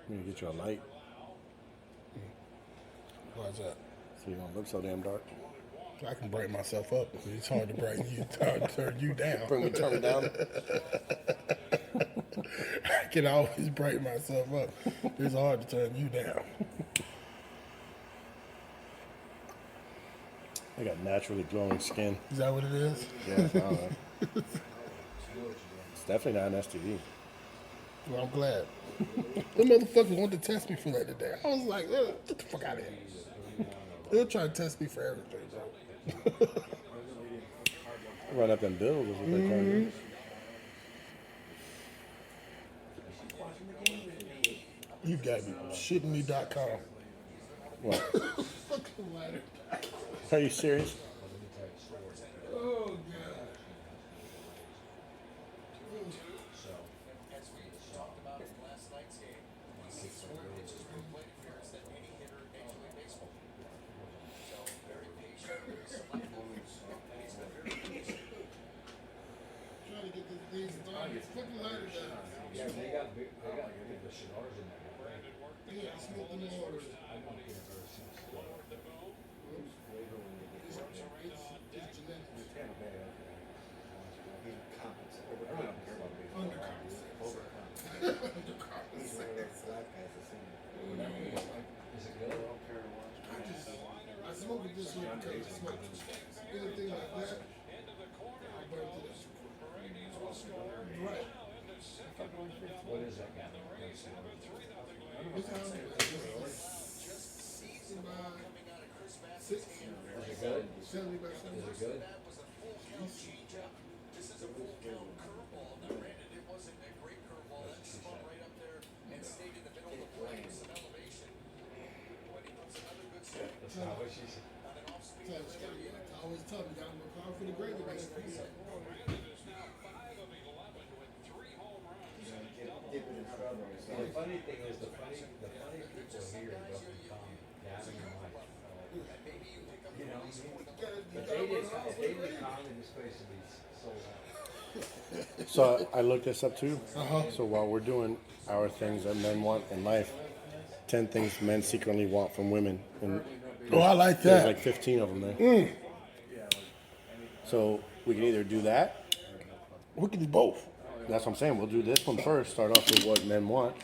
You need to get you a light Why's that? so you don't look so damn dark. I can brighten myself up. It's hard to brighten you, turn you down. Turn me down. I can always brighten myself up. It's hard to turn you down. I got naturally glowing skin. Is that what it is? Yeah, I don't know. It's definitely not an STD. Well, I'm glad. The motherfucker wanted to test me for that today. I was like, get the fuck out of here. They'll try to test me for everything, bro. Run up them bills is what they call you. You got me. Shittingme.com. What? Fucking lighter. Are you serious? Oh, God. Trying to get these fucking lighter down. Yeah, they got the cigars in there. Yeah, I smoked them all already. I smoke it this way because I smoke anything like that. I burn to that. Right. What is that guy? This house is 60 by 6. Is it good? 70 by 70. Is it good? That's not what she said. I always tell me, gotta work hard for the greater man. The funny thing is, the funny people here don't become Gavin and Mike. You know, if they did comedy, this place would be sold out. So I looked this up too. So while we're doing our things that men want in life, 10 things men secretly want from women. And Oh, I like there's that. like 15 of them there. So we can either do that. We can do both. That's what I'm saying. We'll do this one first. Start off with what men want.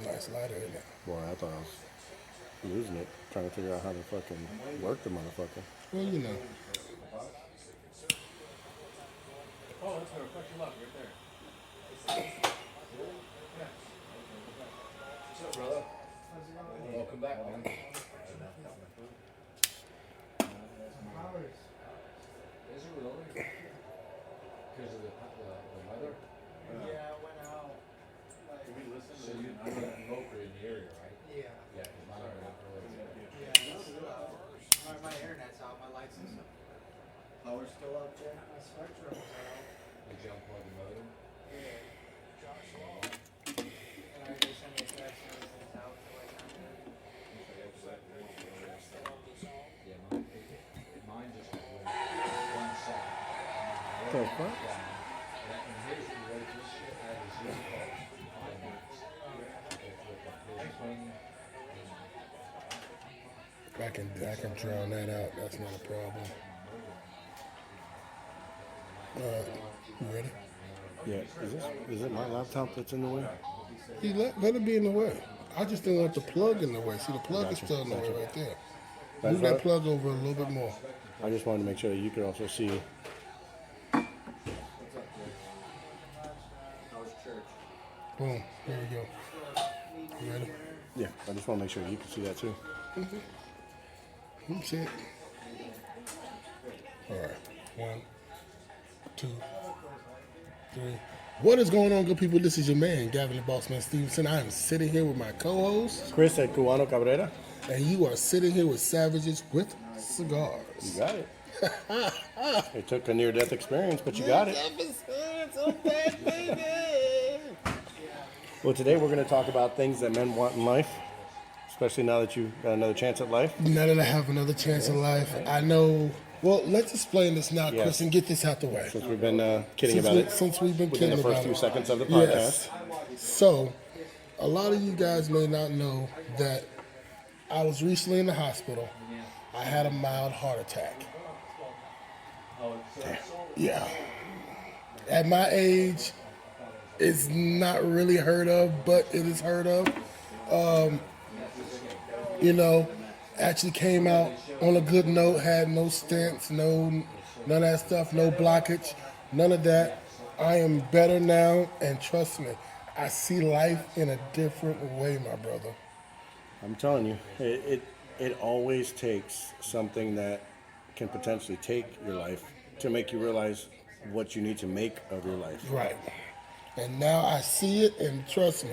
Nice lighter, isn't it? Boy, I thought I was losing it, trying to figure out how to fucking work the motherfucker. Well, you know. Oh, that's gonna fuck you up right there. What's up, brother? Welcome back, man. Is it really? Because of the weather? Yeah, I went out. So you put a smoker in the area, right? Yeah. Yeah, because mine are not really. My internet's out, my lights and stuff. Power's still out there? My Spectrum's out. Did you unplug the motor? Yeah. And they sent me a text and everything's out, so I can't do it. Yeah, mine just went 1 second. The fuck? And here's the way this shit I had to zoom call 5 minutes. With the swing. I can drown that out. That's not a problem. You ready? Yeah. Is it my laptop that's in the way? Let it be in the way. I just didn't want the plug in the way. See, the plug is still in the way right there. Move that plug over a little bit more. I just wanted to make sure that you could also see. How was church? Boom. There we go. You ready? Yeah, I just want to make sure you can see that too. You see it? All right. 1, 2, 3. What is going on, good people? This is your man, Gavin the Bossman Stevenson. I am sitting here with my co-host, Chris at Cubano Cabrera. and you are sitting here with Savages with Cigars. You got it. It took a near-death experience, but you got it. Well, today we're going to talk about things that men want in life, especially now that you got another chance at life. Now that I have another chance in life, I know Well, let's explain this now, Yes. Chris, and get this out the way. Since we've been kidding about it Since we've been within kidding the first about few it. seconds of the Yes. podcast. So, a lot of you guys may not know that I was recently in the hospital. I had a mild heart attack. Yeah. At my age, it's not really heard of, but it is heard of. You know, actually came out on a good note, had no stents, none of that stuff, no blockage, none of that. I am better now, and trust me, I see life in a different way, my brother. I'm telling you, it always takes something that can potentially take your life to make you realize what you need to make of your life. Right. And now I see it, and trust me,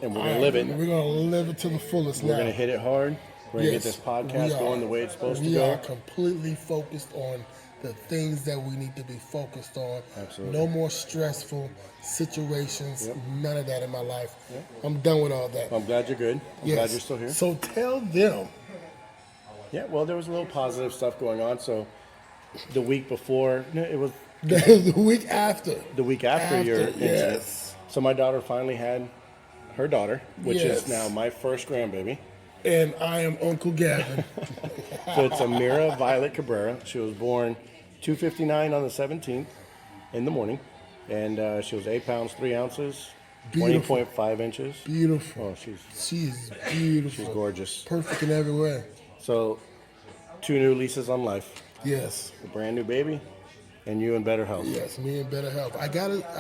And we're gonna live it. We're gonna live it to the fullest now. We're gonna hit it hard. We're gonna get this we podcast are. going the way it's supposed to We go. are completely focused on the things that we need to be focused on. Absolutely. No more stressful situations. None of that in my life. I'm done with all that. I'm glad you're good. I'm Yes. glad you're still here. So tell them. Yeah, well, there was a little positive stuff going on. So the week before, no, it was The week after. the week after your incident. Yes. So my daughter finally had her daughter, which Yes. is now my first grandbaby. And I am Uncle Gavin. So it's Amira Violet Cabrera. She was born 2:59 on the 17th in the morning, and she was 8 pounds 3 ounces, Beautiful. 20.5 inches. Beautiful. Oh, she's She's beautiful. she's gorgeous. Perfect in every way. So 2 new leases on life, Yes. a brand new baby, and you in better health. Yes, me in better health. I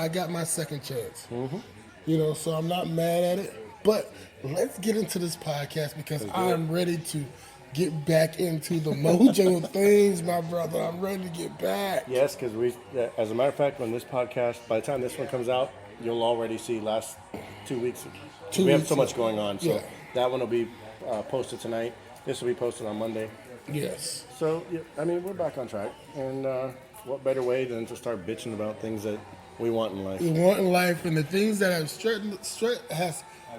got my second chance. Mm-hmm. You know, so I'm not mad at it. But let's get into this podcast because I'm ready to get back into the mojo of things, my brother. I'm ready to get back. Yes, because as a matter of fact, when this podcast, by the time this one comes out, you'll already see last 2 weeks. We have so much going on, so Yeah. that one will be posted tonight. This will be posted on Monday. Yes. So, yeah, I mean, we're back on track. And what better way than to start bitching about things that we want in life? We want in life and the things that have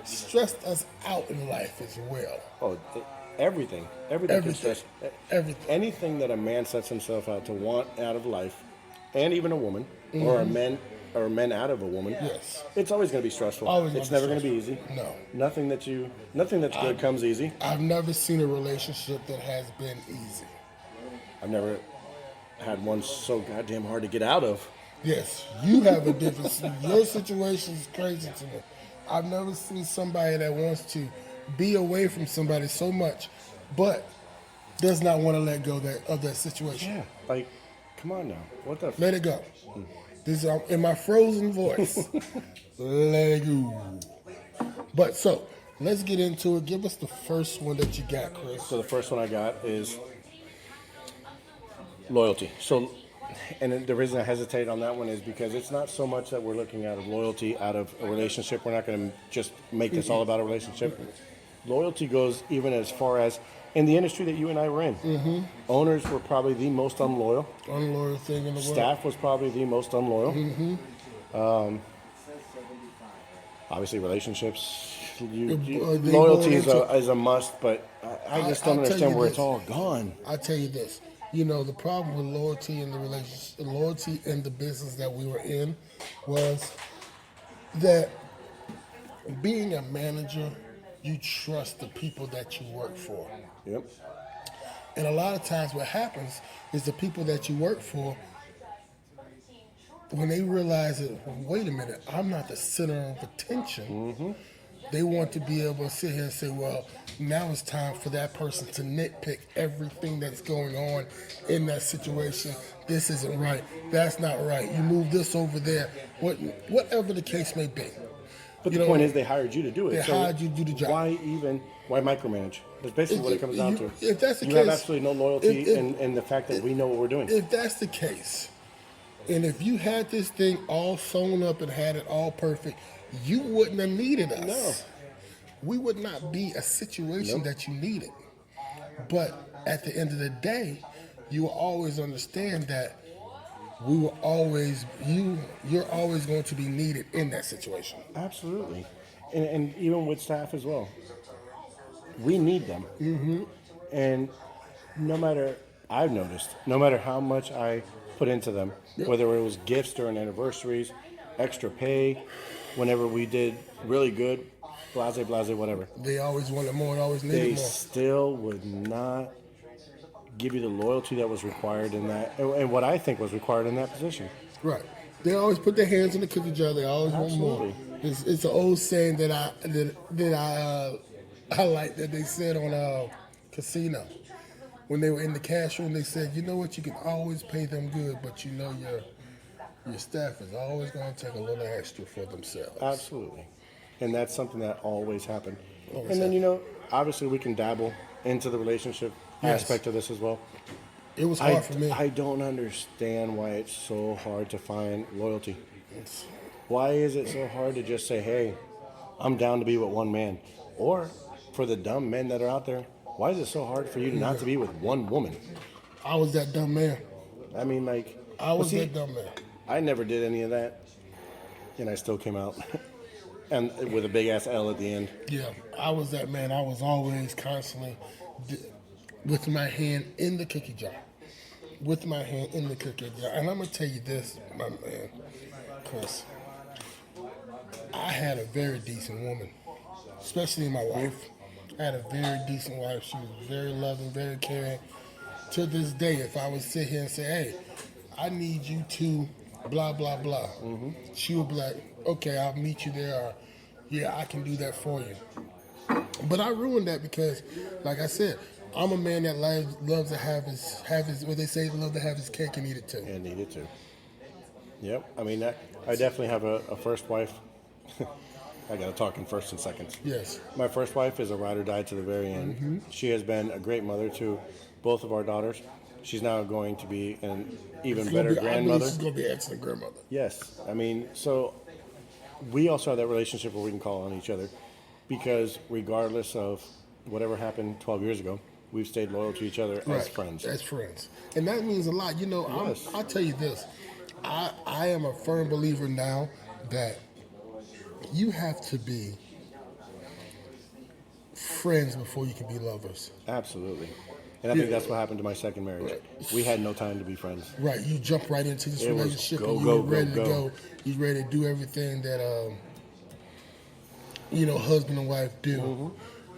stressed us out in life as well. Oh, everything. Everything can Everything. stress. Everything. Anything that a man sets himself out to want out of life, and even a woman, or men out of a woman, Yes. it's always going to be stressful. Always It's gonna never be going to be easy. No. Nothing that's good comes easy. I've never seen a relationship that has been easy. I've never had one so goddamn hard to get out of. Yes, you have a different. Your situation is crazy to me. I've never seen somebody that wants to be away from somebody so much, but does not want to let go of that situation. Yeah, like, come on now. What the? Let it go. This is in my frozen voice. Let it go. But so let's get into it. Give us the first one that you got, Chris. So the first one I got is loyalty. So, and the reason I hesitate on that one is because it's not so much that we're looking out of loyalty out of a relationship. We're not going to just make this all about a relationship. Loyalty goes even as far as in the industry that you and I were in. Owners were probably the most unloyal. Unloyal thing in the world. Staff was probably the most unloyal. Obviously, relationships. Loyalty is a must, but I just don't I'll tell understand you where this. it's all gone. I'll tell you this. You know, the problem with loyalty in the relationship, loyalty in the business that we were in was that being a manager, you trust the people that you work for. Yep. And a lot of times what happens is the people that you work for, when they realize that, wait a minute, I'm not the center of attention, they want to be able to sit here and say, well, now it's time for that person to nitpick everything that's going on in that situation. This isn't right. That's not right. You move this over there. Whatever the case may be. But You the know, point is, they hired you to do it. they hired you to do the job. Why micromanage? That's basically what it comes down to. If that's the You case, have absolutely no loyalty if- in the fact that we know what we're doing. If that's the case, and if you had this thing all sewn up and had it all perfect, you wouldn't have needed us. No. We would not be a situation that you needed. But at the end of the day, you will always understand that we will always you're always going to be needed in that situation. Absolutely. And even with staff as well. We need them. And no matter, I've noticed, no matter how much I put into them, whether it was gifts during anniversaries, extra pay, whenever we did really good, blase, blase, whatever, They always wanted more and always needed they more. still would not give you the loyalty that was required in that, and what I think was required in that position. Right. They always put their hands in the cookie jar. They always want more. Absolutely. It's an old saying that I like that they said on Casino when they were in the cash room. They said, you know what, you can always pay them good, but you know your staff is always going to take a little extra for themselves. Absolutely. And that's something that always happened. Always And then, you know, obviously we can dabble into the relationship Yes. aspect of this as well. It was hard for me. I don't understand why it's so hard to find loyalty. It's- Why is it so hard to just say, hey, I'm down to be with one man? Or for the dumb men that are out there, why is it so hard for you not to be with one woman? I was that dumb man. I mean, like, I was well, see, that dumb man. I never did any of that, and I still came out, and with a big ass L at the end. Yeah, I was that man. I was always constantly with my hand in the cookie jar. With my hand in the cookie jar. And I'm going to tell you this, my man, Chris. I had a very decent woman, especially my wife. I had a very decent wife. She was very loving, very caring. To this day, if I would sit here and say, hey, I need you to blah, blah, blah, she would be like, okay, I'll meet you there. Or, yeah, I can do that for you. But I ruined that because, like I said, I'm a man that loves to have his what they say, love to have his cake and eat it too. And needed to. Yep. I mean, I definitely have a first wife. I got to talk in first and seconds. Yes. My first wife is a ride or die to the very end. She has been a great mother to both of our daughters. She's now going to be an even better I believe grandmother. she's going to be an excellent grandmother. Yes. I mean, so we also have that relationship where we can call on each other because regardless of whatever happened 12 years ago, we've stayed loyal to each other as friends. As friends. And that means a lot. You know, Yes. I'll tell you this. I am a firm believer now that you have to be friends before you can be lovers. Absolutely. And I think that's what happened to my second marriage. We had no time to be friends. Right. You jump right into this It was relationship go, and go, you're ready go, to go. go. You're ready to do everything that, husband and wife do. Mm-hmm.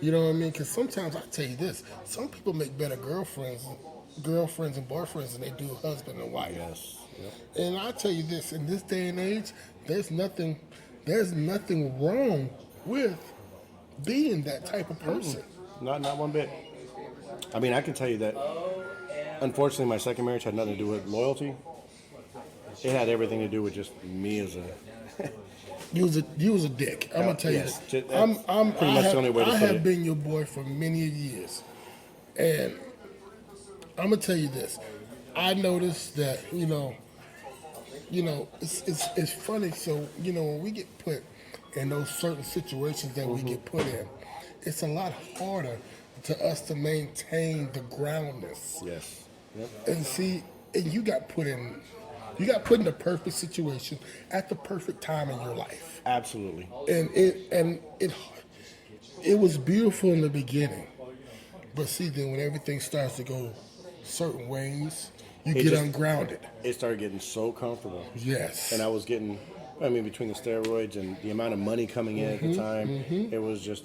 You know what I mean? Because sometimes, I tell you this, some people make better girlfriends and boyfriends than they do husband and wife. Yes. Yep. And I tell you this, in this day and age, there's nothing wrong with being that type of person. Not one bit. I mean, I can tell you that, unfortunately, my second marriage had nothing to do with loyalty. It had everything to do with just me as a... You was a dick. I'm gonna tell yes, you that's that. I'm pretty much the only way to I put have it. been your boy for many years, and I'm gonna tell you this. I noticed that it's funny. So when we get put in those certain situations that we get put in, it's a lot harder to us to maintain the groundness. Yes. Yep. And see, and you got put in the perfect situation at the perfect time in your life. Absolutely. And it was beautiful in the beginning. But see, then when everything starts to go certain ways, you It get just- ungrounded. It started getting so comfortable. Yes. And I was getting, between the steroids and the amount of money coming in at the time, it was just,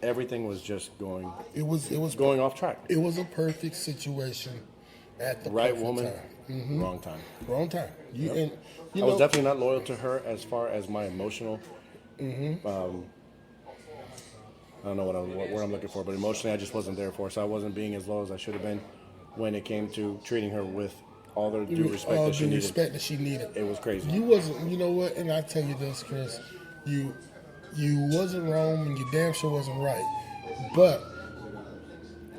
everything was just going it was off track. it was a perfect situation at the Right perfect woman, time. wrong time. Wrong time. I was definitely not loyal to her as far as my emotional. I don't know what I'm looking for, but emotionally, I just wasn't there for her. So I wasn't being as low as I should have been when it came to treating her with all the due respect all that she the needed. respect that she needed. It was crazy. You wasn't, you know what? And I tell you this, Chris, you wasn't wrong, and you damn sure wasn't right. But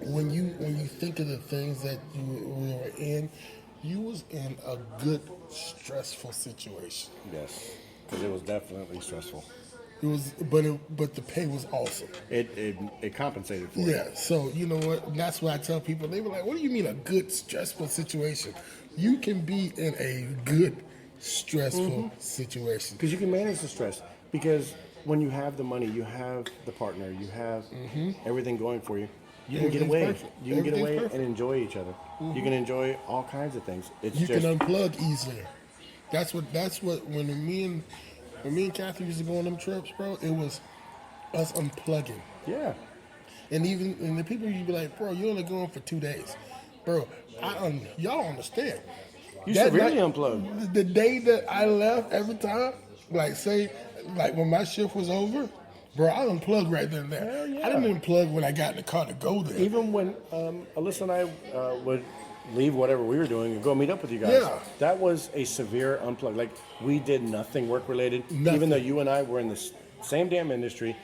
when you think of the things that you were in, you was in a good stressful situation. Yes, because it was definitely stressful. It was, but the pay was awesome. It compensated for Yeah. it. So you know what? And that's what I tell people. They were like, "What do you mean a good stressful situation? You can be in a good stressful situation." Because you can manage the stress. Because when you have the money, you have the partner, you have everything going for you. You can get Everything's away. perfect. You can get Everything's away perfect. and enjoy each other. You can enjoy all kinds of things. It's You just can unplug easier. That's what when me and Kathy used to go on them trips, bro, it was us unplugging. yeah. And the people you'd be like, bro, you're only going for 2 days. Bro, y'all understand. You That severely night- unplug. The day that I left every time, like when my shift was over, bro, I unplugged right then and there. Hell yeah. I didn't unplug when I got in the car to go there. Even when Alyssa and I would leave whatever we were doing and go meet up with you guys, Yeah. that was a severe unplug. Like, we did nothing work related, Nothing. even though you and I were in the same damn industry,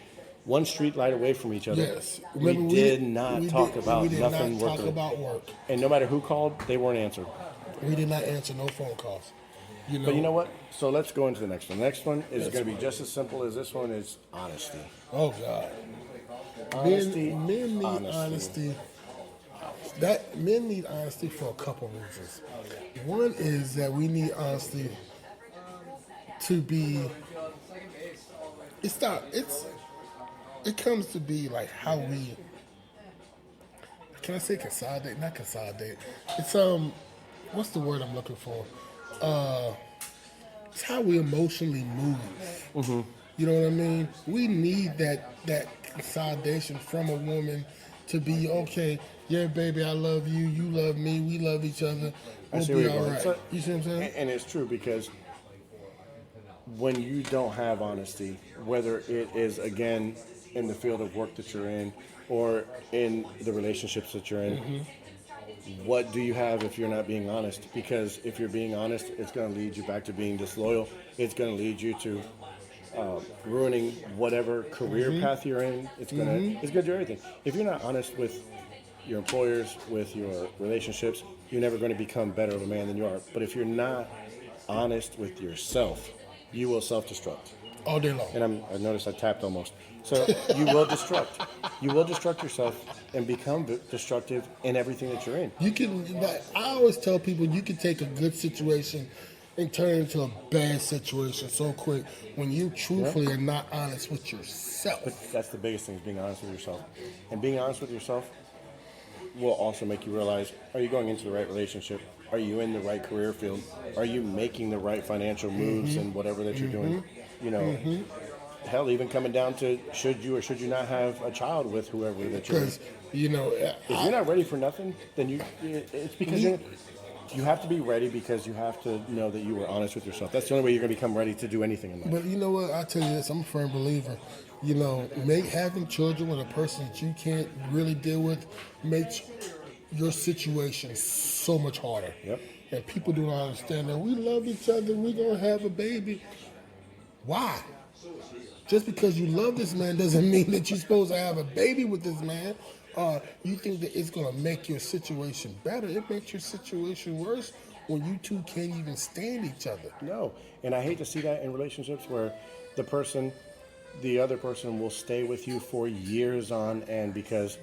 one street light away from each other. Yes. We Remember, did not talk about we did nothing not work talk related. about work. And no matter who called, they weren't answered. We did not answer no phone calls. But you know what? So let's go into the next one. The next one is going to be just as simple as this one is honesty. Oh God. Honesty. Men need honesty. Men need honesty for a couple reasons. One is that we need honesty to be. It comes to be like how we. Can I say consolidate? Not consolidate. It's what's the word I'm looking for? It's how we emotionally move. Mm-hmm. You know what I mean? We need that consolidation from a woman to be okay. Yeah, baby, I love you. You love me. We love each other. I We'll see where be you're all going. right. So- You see what I'm saying? And it's true, because when you don't have honesty, whether it is, again, in the field of work that you're in or in the relationships that you're in, what do you have if you're not being honest? Because if you're being honest, it's going to lead you back to being disloyal. It's going to lead you to ruining whatever career path you're in. It's going to do everything. If you're not honest with your employers, with your relationships, you're never going to become better of a man than you are. But if you're not honest with yourself, you will self-destruct. All day long. And I noticed I tapped almost. So you will destruct. You will destruct yourself and become destructive in everything that you're in. You can. Like, I always tell people you can take a good situation and turn it into a bad situation so quick when you truthfully are not honest with yourself. But that's the biggest thing, is being honest with yourself. And being honest with yourself will also make you realize, are you going into the right relationship? Are you in the right career field? Are you making the right financial moves in whatever that you're doing? You know, hell, even coming down to should you or should you not have a child with whoever that you're with. Because, you know, If you're not ready for nothing, then it's because you have to be ready, because you have to know that you were honest with yourself. That's the only way you're going to become ready to do anything in life. But you know what? I'll tell you this. I'm a firm believer. You know, having children with a person that you can't really deal with makes your situation so much harder. Yep. And people do not understand that we love each other. We're going to have a baby. Why? Just because you love this man doesn't mean that you're supposed to have a baby with this man. You think that it's going to make your situation better. It makes your situation worse when you two can't even stand each other. No. And I hate to see that in relationships where the other person will stay with you for years on end because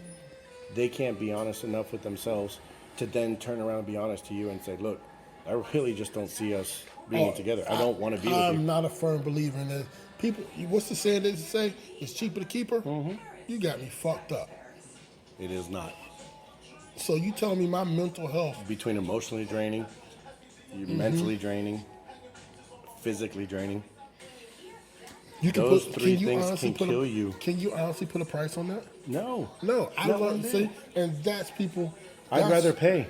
they can't be honest enough with themselves to then turn around and be honest to you and say, look, I really just don't see us being together. I don't want to be with you. I'm not a firm believer in that. People, what's the saying they say? It's cheaper to keep her? You got me fucked up. It is not. So you telling me my mental health, Between emotionally draining, you mentally draining, physically draining. you can Those put, three can you things honestly can put kill a, you. Can you honestly put a price on that? No. No, I Not don't one bit. see, and that's people. I'd that's- rather pay.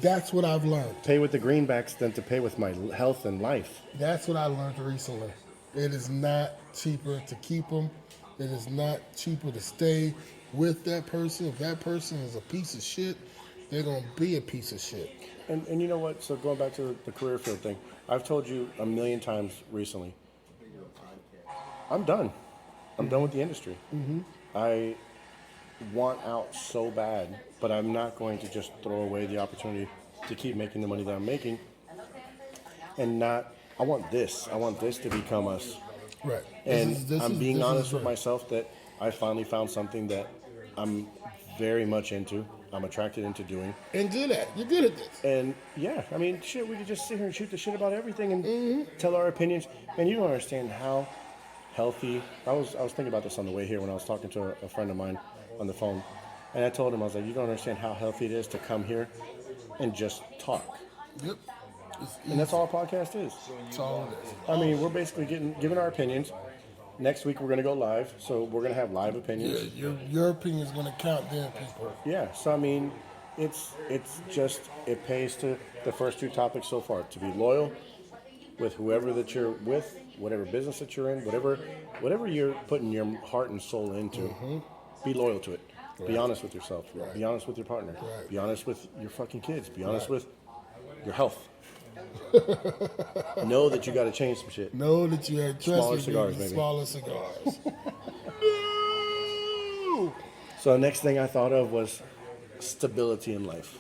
That's what I've learned. Pay with the greenbacks than to pay with my health and life. That's what I learned recently. It is not cheaper to keep them. It is not cheaper to stay with that person. If that person is a piece of shit, they're gonna be a piece of shit. And you know what? So going back to the career field thing, I've told you a million times recently, I'm done. I'm done with the industry. I want out so bad, but I'm not going to just throw away the opportunity to keep making the money that I'm making. And not, I want this to become us. Right. And This I'm is- being this is honest with it. myself that I finally found something that I'm very much into. I'm attracted into doing. And good at. You're good at this. And yeah, I mean, shit, we could just sit here and shoot the shit about everything and tell our opinions. And you don't understand how healthy. I was thinking about this on the way here when I was talking to a friend of mine on the phone. And I told him, I was like, you don't understand how healthy it is to come here and just talk. Yep. It's And that's all a podcast is. That's all it is. I mean, we're basically giving our opinions. Next week we're going to go live, so we're going to have live Yeah, opinions. your opinion is going to count then, people. Yeah. So I mean, it's just it pays to the first two topics so far to be loyal with whoever that you're with, whatever business that you're in, whatever you're putting your heart and soul into. Be loyal to it. Be honest with yourself. Right. Be honest with your partner. Right. Be honest with your fucking kids. Be honest with your health. Know that you got to change some shit. Know that you had Smaller cigars, maybe. Smaller cigars. No! So the next thing I thought of was stability in life.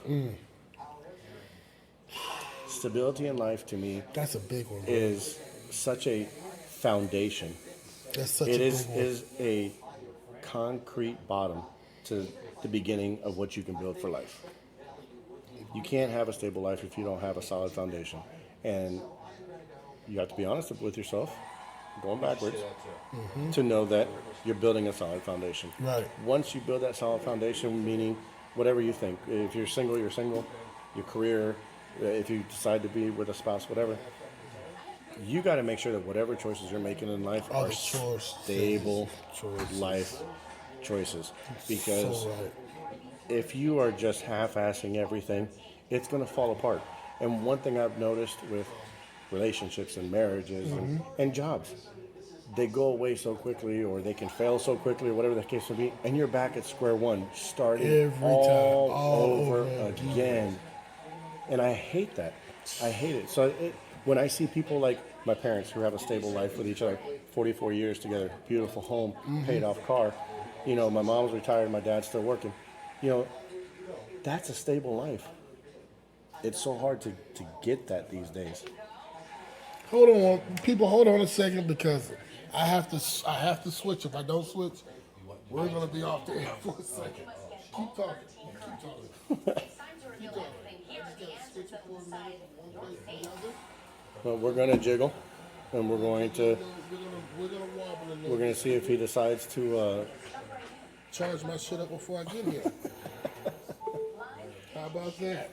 Stability in life to me That's a big one, bro. is such a foundation. That's such It a is big one. is a concrete bottom to the beginning of what you can build for life. You can't have a stable life if you don't have a solid foundation. And you have to be honest with yourself, going backwards, to know that you're building a solid foundation. Right. Once you build that solid foundation, meaning whatever you think, if you're single, you're single, your career, if you decide to be with a spouse, whatever, you got to make sure that whatever choices you're making in life All are the choices. stable Choices. life choices. Because So right. if you are just half-assing everything, it's going to fall apart. And one thing I've noticed with relationships and marriages and jobs, they go away so quickly, or they can fail so quickly, or whatever the case may be, and you're back at square one, starting Every time. all All over over again. And I hate that. I hate it. So when I see people like my parents who have a stable life with each other, 44 years together, beautiful home, paid off car, you know, my mom's retired, my dad's still working, you know, that's a stable life. It's so hard to get that these days. Hold on, people. Hold on a second, because I have to switch. If I don't switch, we're gonna be off the air for a second. Keep talking. Keep talking. Keep talking. Switch it for a minute, one place to another. But we're going to jiggle, and we're going to We're gonna wobble a little. we're going to see if he decides to. Charge my shit up before I get here. How about that?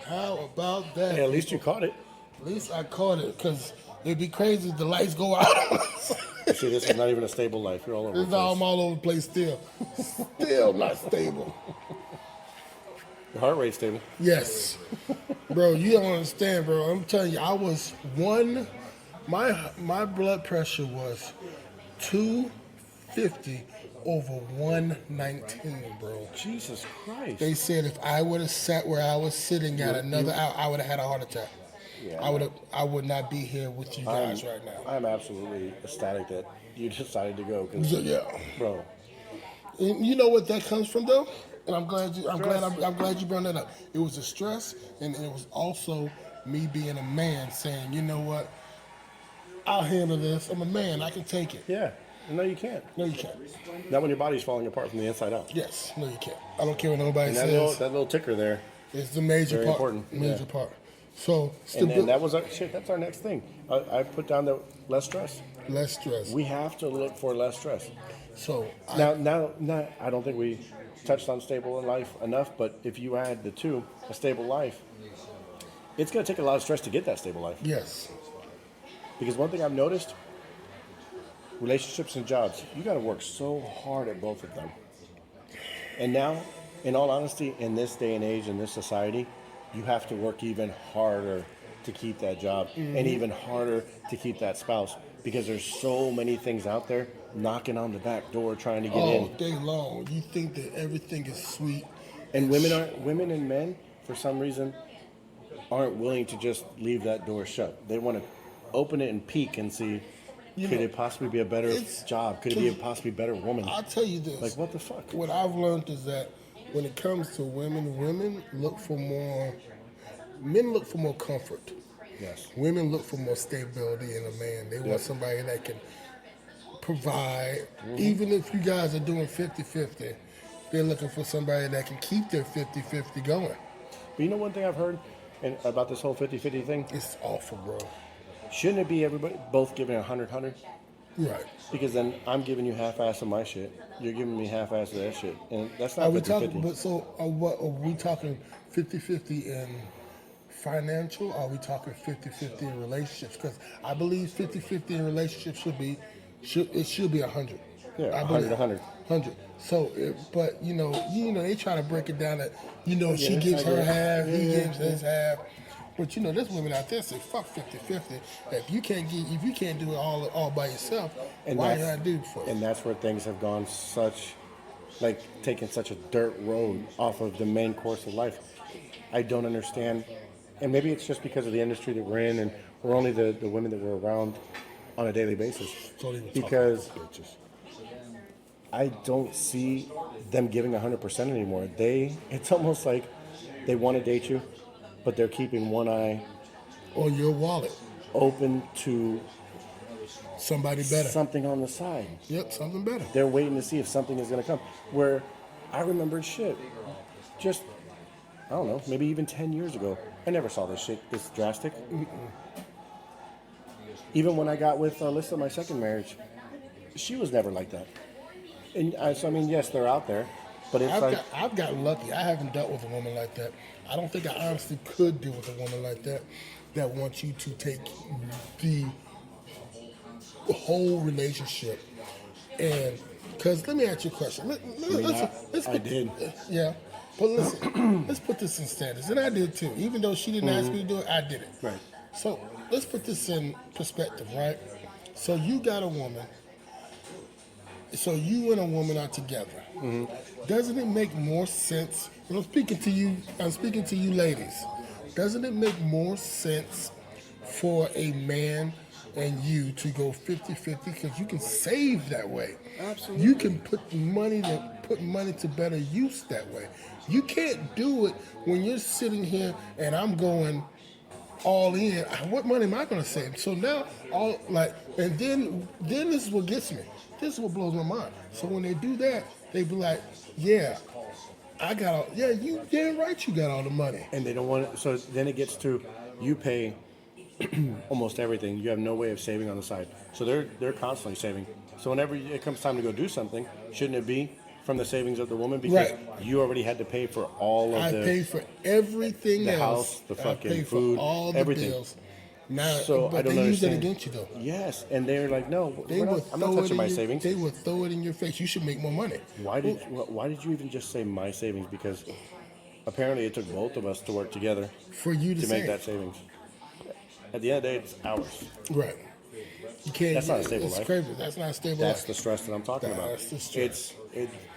How about that? Hey, at least you caught it. At least I caught it, because it'd be crazy if the lights go out. You see, this is not even a stable life. You're all over the It's all, I'm place. all over the place still. Still not stable. Your heart rate's stable. Yes. Bro, you don't understand, bro. I'm telling you, I was my blood pressure was 250 over 119, bro. Jesus Christ. They said if I would have sat where I was sitting at another hour, I would have had a heart attack. Yeah. I would not be here with you guys right now. I'm absolutely ecstatic that you decided to go. 'Cause, So, yeah. bro, And you know what that comes from, though? And I'm glad you brought that up. It was the stress, and it was also me being a man saying, you know what? I'll handle this. I'm a man. I can take it. yeah. No, you can't. No, you can't. Not when your body's falling apart from the inside out. Yes. No, you can't. I don't care what nobody And says. that little ticker there. It's the major Very part. important, Major yeah. part. So, And then that was our shit. That's our next thing. I put down the less stress. less stress. We have to look for less stress. So, Now, I don't think we touched on stable in life enough. But if you add the two, a stable life, it's going to take a lot of stress to get that stable life. yes. Because one thing I've noticed, relationships and jobs, you got to work so hard at both of them. And now, in all honesty, in this day and age, in this society, you have to work even harder to keep that job and even harder to keep that spouse, because there's so many things out there knocking on the back door trying to get All in. day long. You think that everything is sweet. And women and men, for some reason, aren't willing to just leave that door shut. They want to open it and peek and see, could it possibly be a better it's- job? Could it be a possibly better woman? I'll tell you this. Like, what the fuck? What I've learned is that when it comes to women look for more. Men look for more comfort. Yes. Women look for more stability in a man. They want somebody that can provide. Even if you guys are doing 50-50, they're looking for somebody that can keep their 50-50 going. But you know one thing I've heard about this whole 50-50 thing? It's awful, bro. Shouldn't it be everybody both giving 100-100? Right. Because then I'm giving you half-ass of my shit. You're giving me half-ass of that shit. And that's not Are we 50-50. talking? But so, what are we talking? 50-50 in financial? Or are we talking 50-50 in relationships? Because I believe 50-50 in relationships should be 100. Yeah, I 100, believe 100. 100. So, but they try to break it down that she get it, gives I get her it. half, he Yeah, gives his half. But there's women out there say fuck 50-50. If you can't do it all by yourself, And why that's, should I do it for you? and that's where things have gone taking such a dirt road off of the main course of life. I don't understand. And maybe it's just because of the industry that we're in and we're only the women that we're around on a daily basis. Don't even talk Because about bitches. I don't see them giving 100% anymore. It's almost like they want to date you, but they're keeping one eye Or your wallet, open to somebody better. something on the side. Yep, something better. They're waiting to see if something is going to come. Where I remember shit, just, I don't know, maybe even 10 years ago, I never saw this shit this drastic. Even when I got with Alyssa, my second marriage, she was never like that. And so, I mean, yes, they're out there, but it's I've gotten lucky. I haven't dealt with a woman like that. I don't think I honestly could deal with a woman like that wants you to take the whole relationship. And because let me ask you a question. I did. Yeah, but listen, let's put this in standards, and I did too. Even though she didn't ask me to do it, I did it. Right. So let's put this in perspective, right? So you got a woman. So you and a woman are together. Doesn't it make more sense? And I'm speaking to you ladies. Doesn't it make more sense for a man and you to go 50-50 because you can save that way? Absolutely. You can put money to better use that way. You can't do it when you're sitting here and I'm going all in. What money am I going to save? So now, and then this is what gets me. This is what blows my mind. So when they do that, they be like, "Yeah, you damn right, you got all the money." And they don't want it. So then it gets to you pay almost everything. You have no way of saving on the side. So they're constantly saving. So whenever it comes time to go do something, shouldn't it be from the savings of the woman? Because Right. you already had to pay for all of I the pay for everything the else. house, the I fucking pay food, for all the everything. bills. Now, So but I don't they use that understand. against you though. Yes, and they're like, no, I'm not touching my savings. They will throw it in your face. You should make more money. Why did you even just say my savings? Because apparently it took both of us to work together For you to to make save. that savings. At the end of the day, it's ours. Right. You can't. That's not a stable it's life. Crazy. That's not a stable That's life. the stress that I'm talking about. That's the stress.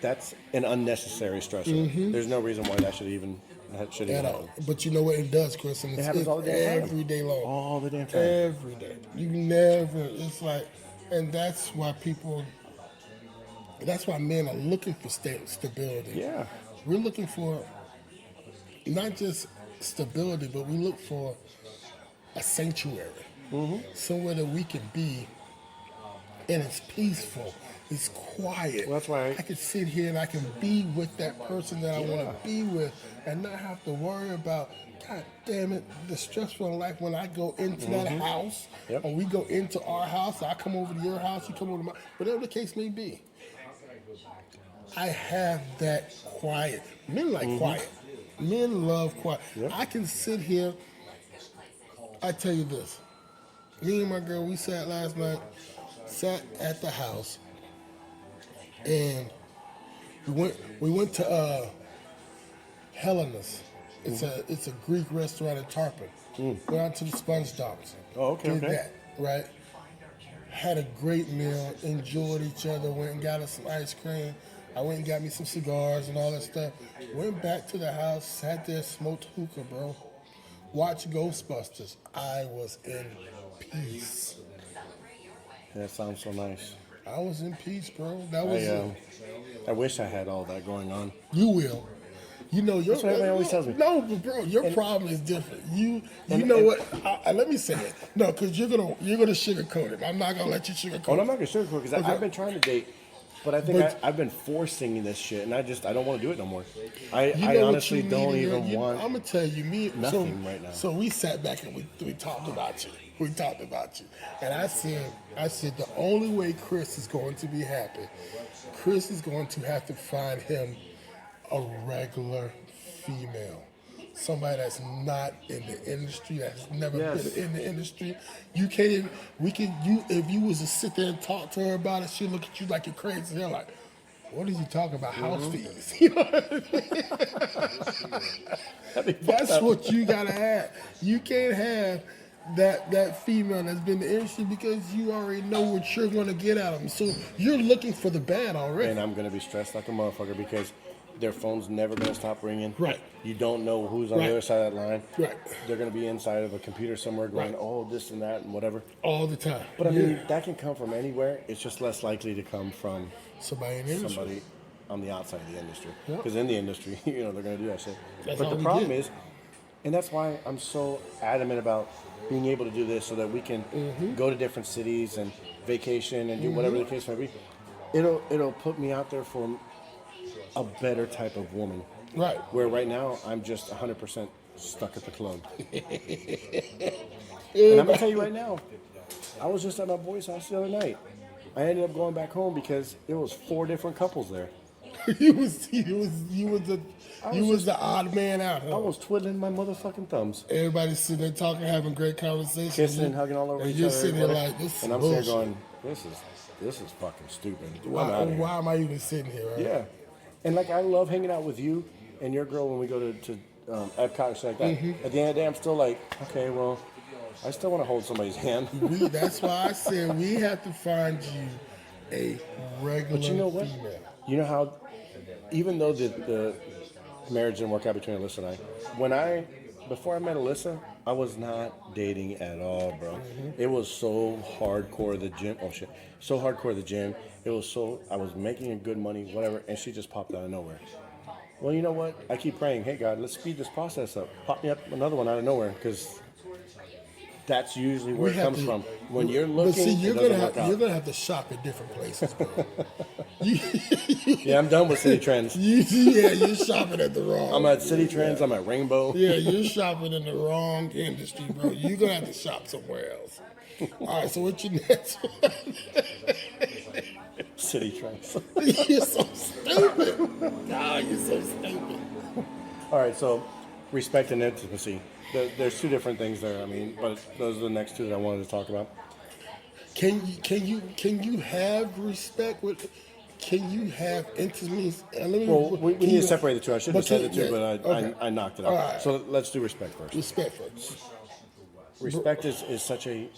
That's an unnecessary stressor. There's no reason why that should even At all. But you know what it does, Chris? And It happens all the damn time. every day long. All the damn time. Every day. You never. It's like, and that's why men are looking for stability. Yeah. We're looking for not just stability, but we look for a sanctuary, somewhere that we can be, and it's peaceful, it's quiet. Well, that's why I can sit here and I can be with that person that I want to be with, and not have to worry about, God damn it, the stressful life when I go into that house, Yep. or we go into our house, I come over to your house, you come over to mine, whatever the case may be. I have that quiet. Men like quiet. Men love quiet. Yep. I can sit here. I tell you this. Me and my girl, we sat last night, sat at the house, and we went to Helena's. It's a Greek restaurant in Tarpon. Went out to the Sponge Docks. Oh, okay, Did okay. that, right? Had a great meal, enjoyed each other, went and got us some ice cream. I went and got me some cigars and all that stuff. Went back to the house, sat there, smoked hookah, bro. Watched Ghostbusters. I was in peace. That sounds so nice. I was in peace, bro. That was I wish I had all that going on. You will. You know your. That's what everybody always tells me. No, but bro, your problem is different. You know what? Let me say it. No, because you're gonna sugarcoat it. I'm not gonna let you sugarcoat Oh, it. I'm not gonna sugarcoat because I've been trying to date, but I think But- I've been forcing this shit, and I don't want to do it no more. I You know what honestly you don't need in even your- want. I'm gonna tell you, nothing right now. So we sat back and we talked about you. We talked about you. And I said the only way Chris is going to be happy, Chris is going to have to find him a regular female. Somebody that's not in the industry, that's never Yes. been in the industry. You can't even, if you was to sit there and talk to her about it, she'll look at you like you're crazy. They're like, what are you talking about? House fees. You know what I mean? That's what you gotta have. You can't have that female that's been in the industry because you already know what you're gonna get out of them. So you're looking for the bad already. And I'm gonna be stressed like a motherfucker because their phone's never gonna stop ringing. Right. You don't know who's on Right. the other side of that line. Right. They're gonna be inside of a computer somewhere going, Right. oh, this and that and whatever. All the time. But I Yeah. mean, that can come from anywhere. It's just less likely to come from Somebody in the industry. somebody on the outside of the industry. Yeah. Because in the industry, they're gonna do that shit. That's But how the we problem get. is, and that's why I'm so adamant about being able to do this so that we can go to different cities and vacation and do whatever the case may be. It'll put me out there for a better type of woman. Right. Where right now I'm just 100% stuck at the club. And I'm gonna tell you right now, I was just at my boy's house the other night. I ended up going back home because it was 4 different couples there. you was the odd man out. I Huh? was twiddling my motherfucking thumbs, Everybody's sitting there talking, having great conversations, kissing and hugging all over and each you're other. sitting there whatever. like, this is and I'm sitting bullshit. there going, this is fucking stupid. I'm Why, outta here. why am I even sitting here? Right? Yeah, and like I love hanging out with you and your girl when we go to Epcot or shit like that. Mm-hmm. At the end of the day, I'm still like, okay, well, I still want to hold somebody's hand. That's why I said we have to find you a regular But you know what? female. You know how, even though the marriage didn't work out between Alyssa and I, before I met Alyssa, I was not dating at all, bro. It was so hardcore the gym. Oh shit, so hardcore the gym. It was so I was making good money, whatever, and she just popped out of nowhere. Well, you know what? I keep praying, hey God, let's speed this process up. Pop me up another one out of nowhere, because that's usually where We it have comes to- from. When you're looking, But see, it doesn't work out. you're gonna have to shop at different places, bro. Yeah, I'm done with City Trends. You're shopping at the wrong. I'm at City Trends. I'm at Rainbow. Yeah, you're shopping in the wrong industry, bro. You're gonna have to shop somewhere else. All right, so what's your next one? City Trends. You're so stupid. God, you're so stupid. All right, so respect and intimacy. There's 2 different things there. I mean, but those are the next 2 that I wanted to talk about. Can you have respect with? Can you have intimacy? Well, we need to separate the 2. I should have said the 2, but okay. I knocked it out. All right. So let's do respect first. Respect first. Respect is such a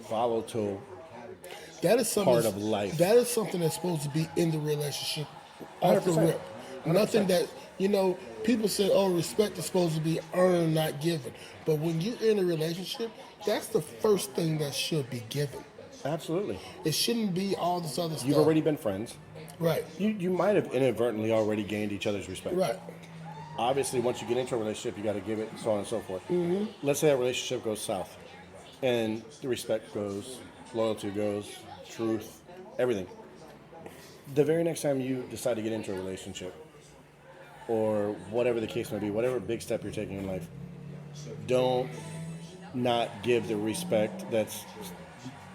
volatile. That is something Part of life. That is something that's supposed to be in the relationship off the 100%. rip. Nothing that people say, oh, respect is supposed to be earned, not given. But when you're in a relationship, that's the first thing that should be given. Absolutely. It shouldn't be all this other stuff. You've already been friends. Right. You might have inadvertently already gained each other's respect. Right. Obviously, once you get into a relationship, you got to give it, so on and so forth. Mm-hmm. Let's say that relationship goes south, and the respect goes, loyalty goes, truth, everything. The very next time you decide to get into a relationship, or whatever the case may be, whatever big step you're taking in life, don't not give the respect that's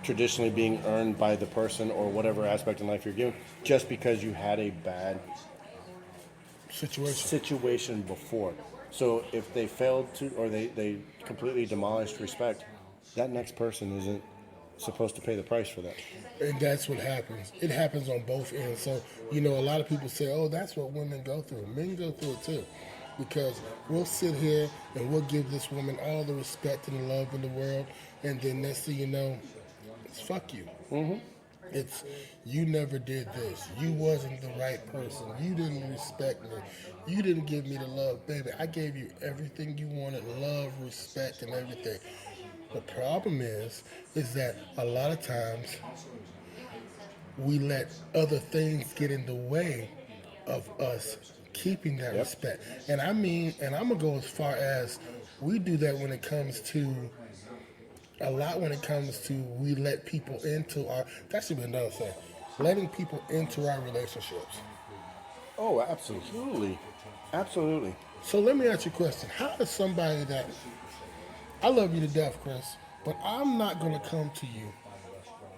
traditionally being earned by the person or whatever aspect in life you're given, just because you had a bad situation before. So if they failed to, or they completely demolished respect, that next person isn't supposed to pay the price for that. And that's what happens. It happens on both ends. So, a lot of people say, oh, that's what women go through. Men go through it too. Because we'll sit here and we'll give this woman all the respect and love in the world. And then next thing you know, it's fuck you. Mm-hmm. It's, you never did this. You wasn't the right person. You didn't respect me. You didn't give me the love. Baby, I gave you everything you wanted, love, respect, and everything. The problem is that a lot of times we let other things get in the way of us keeping that respect. And I'm going to go as far as we do that when it comes to we let people into our, that should be another thing, letting people into our relationships. Oh, absolutely. Absolutely. So let me ask you a question. How does somebody that, I love you to death, Chris, But I'm not going to come to you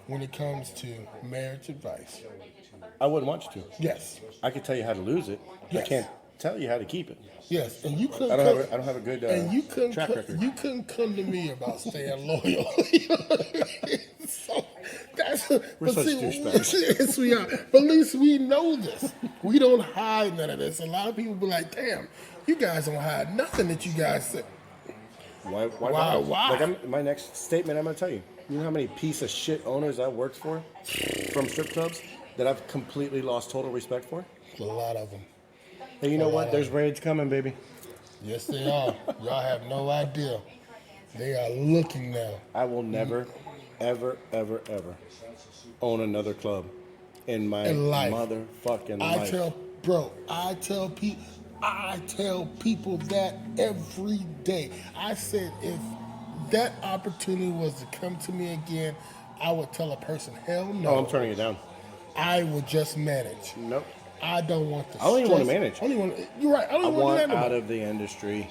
when it comes to marriage advice. I wouldn't want you to. Yes, I could tell you how to lose it. I Yes. can't tell you how to keep it. yes, and you couldn't. I don't have a good and you couldn't. track record. You couldn't come to me about staying loyal. You know what I mean? So that's. We're such douchebags. Yes, we are. But at least we know this. We don't hide none of this. A lot of people be like, "Damn, you guys don't hide nothing that you guys say." Why? Why? Like my next statement, I'm gonna tell you. You know how many piece of shit owners I worked for from strip clubs that I've completely lost total respect for? A lot of them. And you know what? There's raids coming, baby. Yes, they are. Y'all have no idea. They are looking now. I will never, ever, ever, ever own another club in my In life. motherfucking I life. tell people that every day. I said if that opportunity was to come to me again, I would tell a person, hell no. Oh, I'm turning it down. I would just manage. Nope. I don't want the I don't even want to stress. manage. I don't even want. You're right. I don't I even want to want do that no out more. of the industry.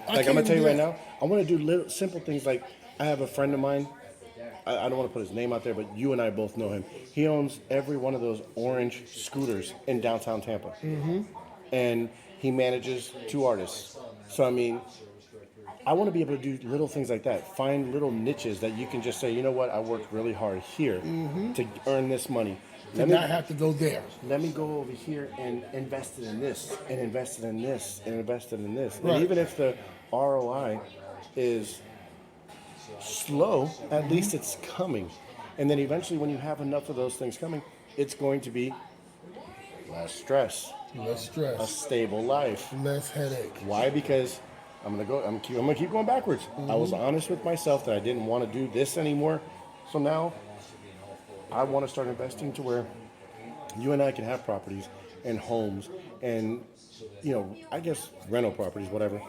I Like, I'm can't going to tell you even right do now, I want to do little simple things like I have a friend of mine. I don't want to put his name out there, but you and I both know him. He owns every one of those orange scooters in downtown Tampa. Mm-hmm. And he manages 2 artists. So, I mean, I want to be able to do little things like that. Find little niches that you can just say, you know what, I worked really hard here to earn this money. To not have to go there. Let me go over here and invest it in this, and invest it in this, and invest it in this. Right. And even if the ROI is slow, at least it's coming. And then eventually when you have enough of those things coming, it's going to be less stress, Less a stress. stable life. Less headache. Why? Because I'm gonna keep going backwards. I was honest with myself that I didn't want to do this anymore. So now I want to start investing to where you and I can have properties and homes and, you know, I guess rental properties, whatever.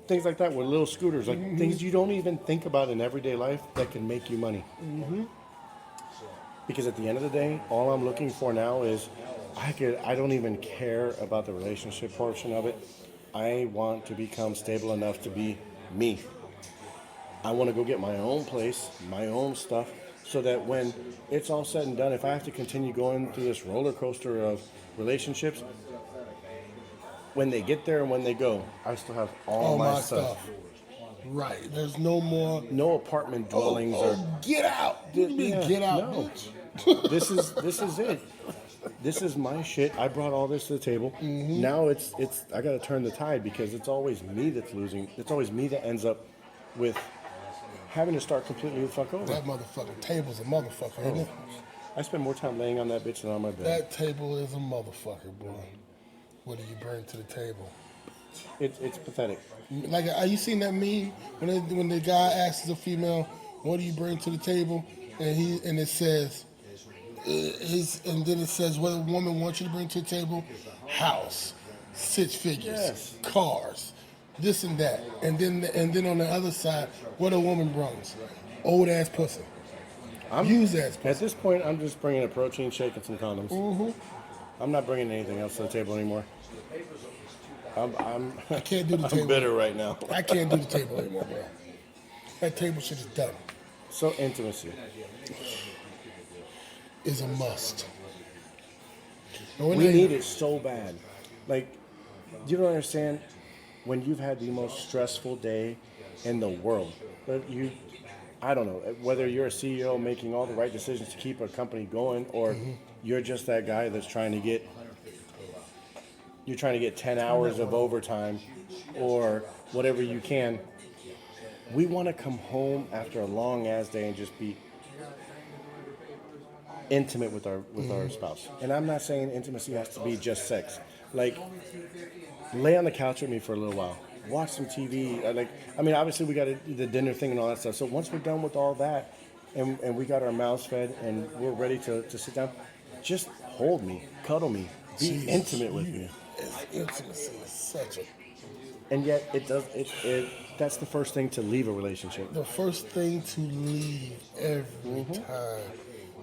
Things like that with little scooters, like things you don't even think about in everyday life that can make you money. Because at the end of the day, all I'm looking for now is I don't even care about the relationship portion of it. I want to become stable enough to be me. I want to go get my own place, my own stuff, so that when it's all said and done, if I have to continue going through this roller coaster of relationships, when they get there and when they go, I still have all my stuff. Right. There's no more. No apartment dwellings or Get out. What do you mean, Yeah, get out, no. bitch? this is it. This is my shit. I brought all this to the table. Now it's I got to turn the tide because it's always me that's losing. It's always me that ends up with having to start completely the fuck over. That motherfucking table's a motherfucker, isn't it? I spend more time laying on that bitch than on my bed. That table is a motherfucker, boy. What do you bring to the table? It's pathetic. Like, are you seen that meme when the guy asks the female, "What do you bring to the table?" and it says, and then it says, "What a woman wants you to bring to the table: house, 6 figures, Yes. cars, this and that." And then on the other side, what a woman brings: old ass pussy, used ass pussy. At this point, I'm just bringing a protein shake and some condoms. I'm not bringing anything else to the table anymore. I can't do the I'm table. bitter right now. I can't do the table anymore, bro. That table shit is done. So intimacy. Is a must. And when We they- need it so bad. Like, you don't understand when you've had the most stressful day in the world. But I don't know, whether you're a CEO making all the right decisions to keep a company going, or you're just that guy that's trying to get 10 hours of overtime or whatever you can. We want to come home after a long ass day and just be intimate with our spouse. And I'm not saying intimacy has to be just sex. Like, lay on the couch with me for a little while. Watch some TV. Obviously we got the dinner thing and all that stuff. So once we're done with all that and we got our mouths fed and we're ready to sit down, just hold me, cuddle me, be Jesus, intimate with me. Intimacy is such a. And yet that's the first thing to leave a relationship. The first thing to leave every time,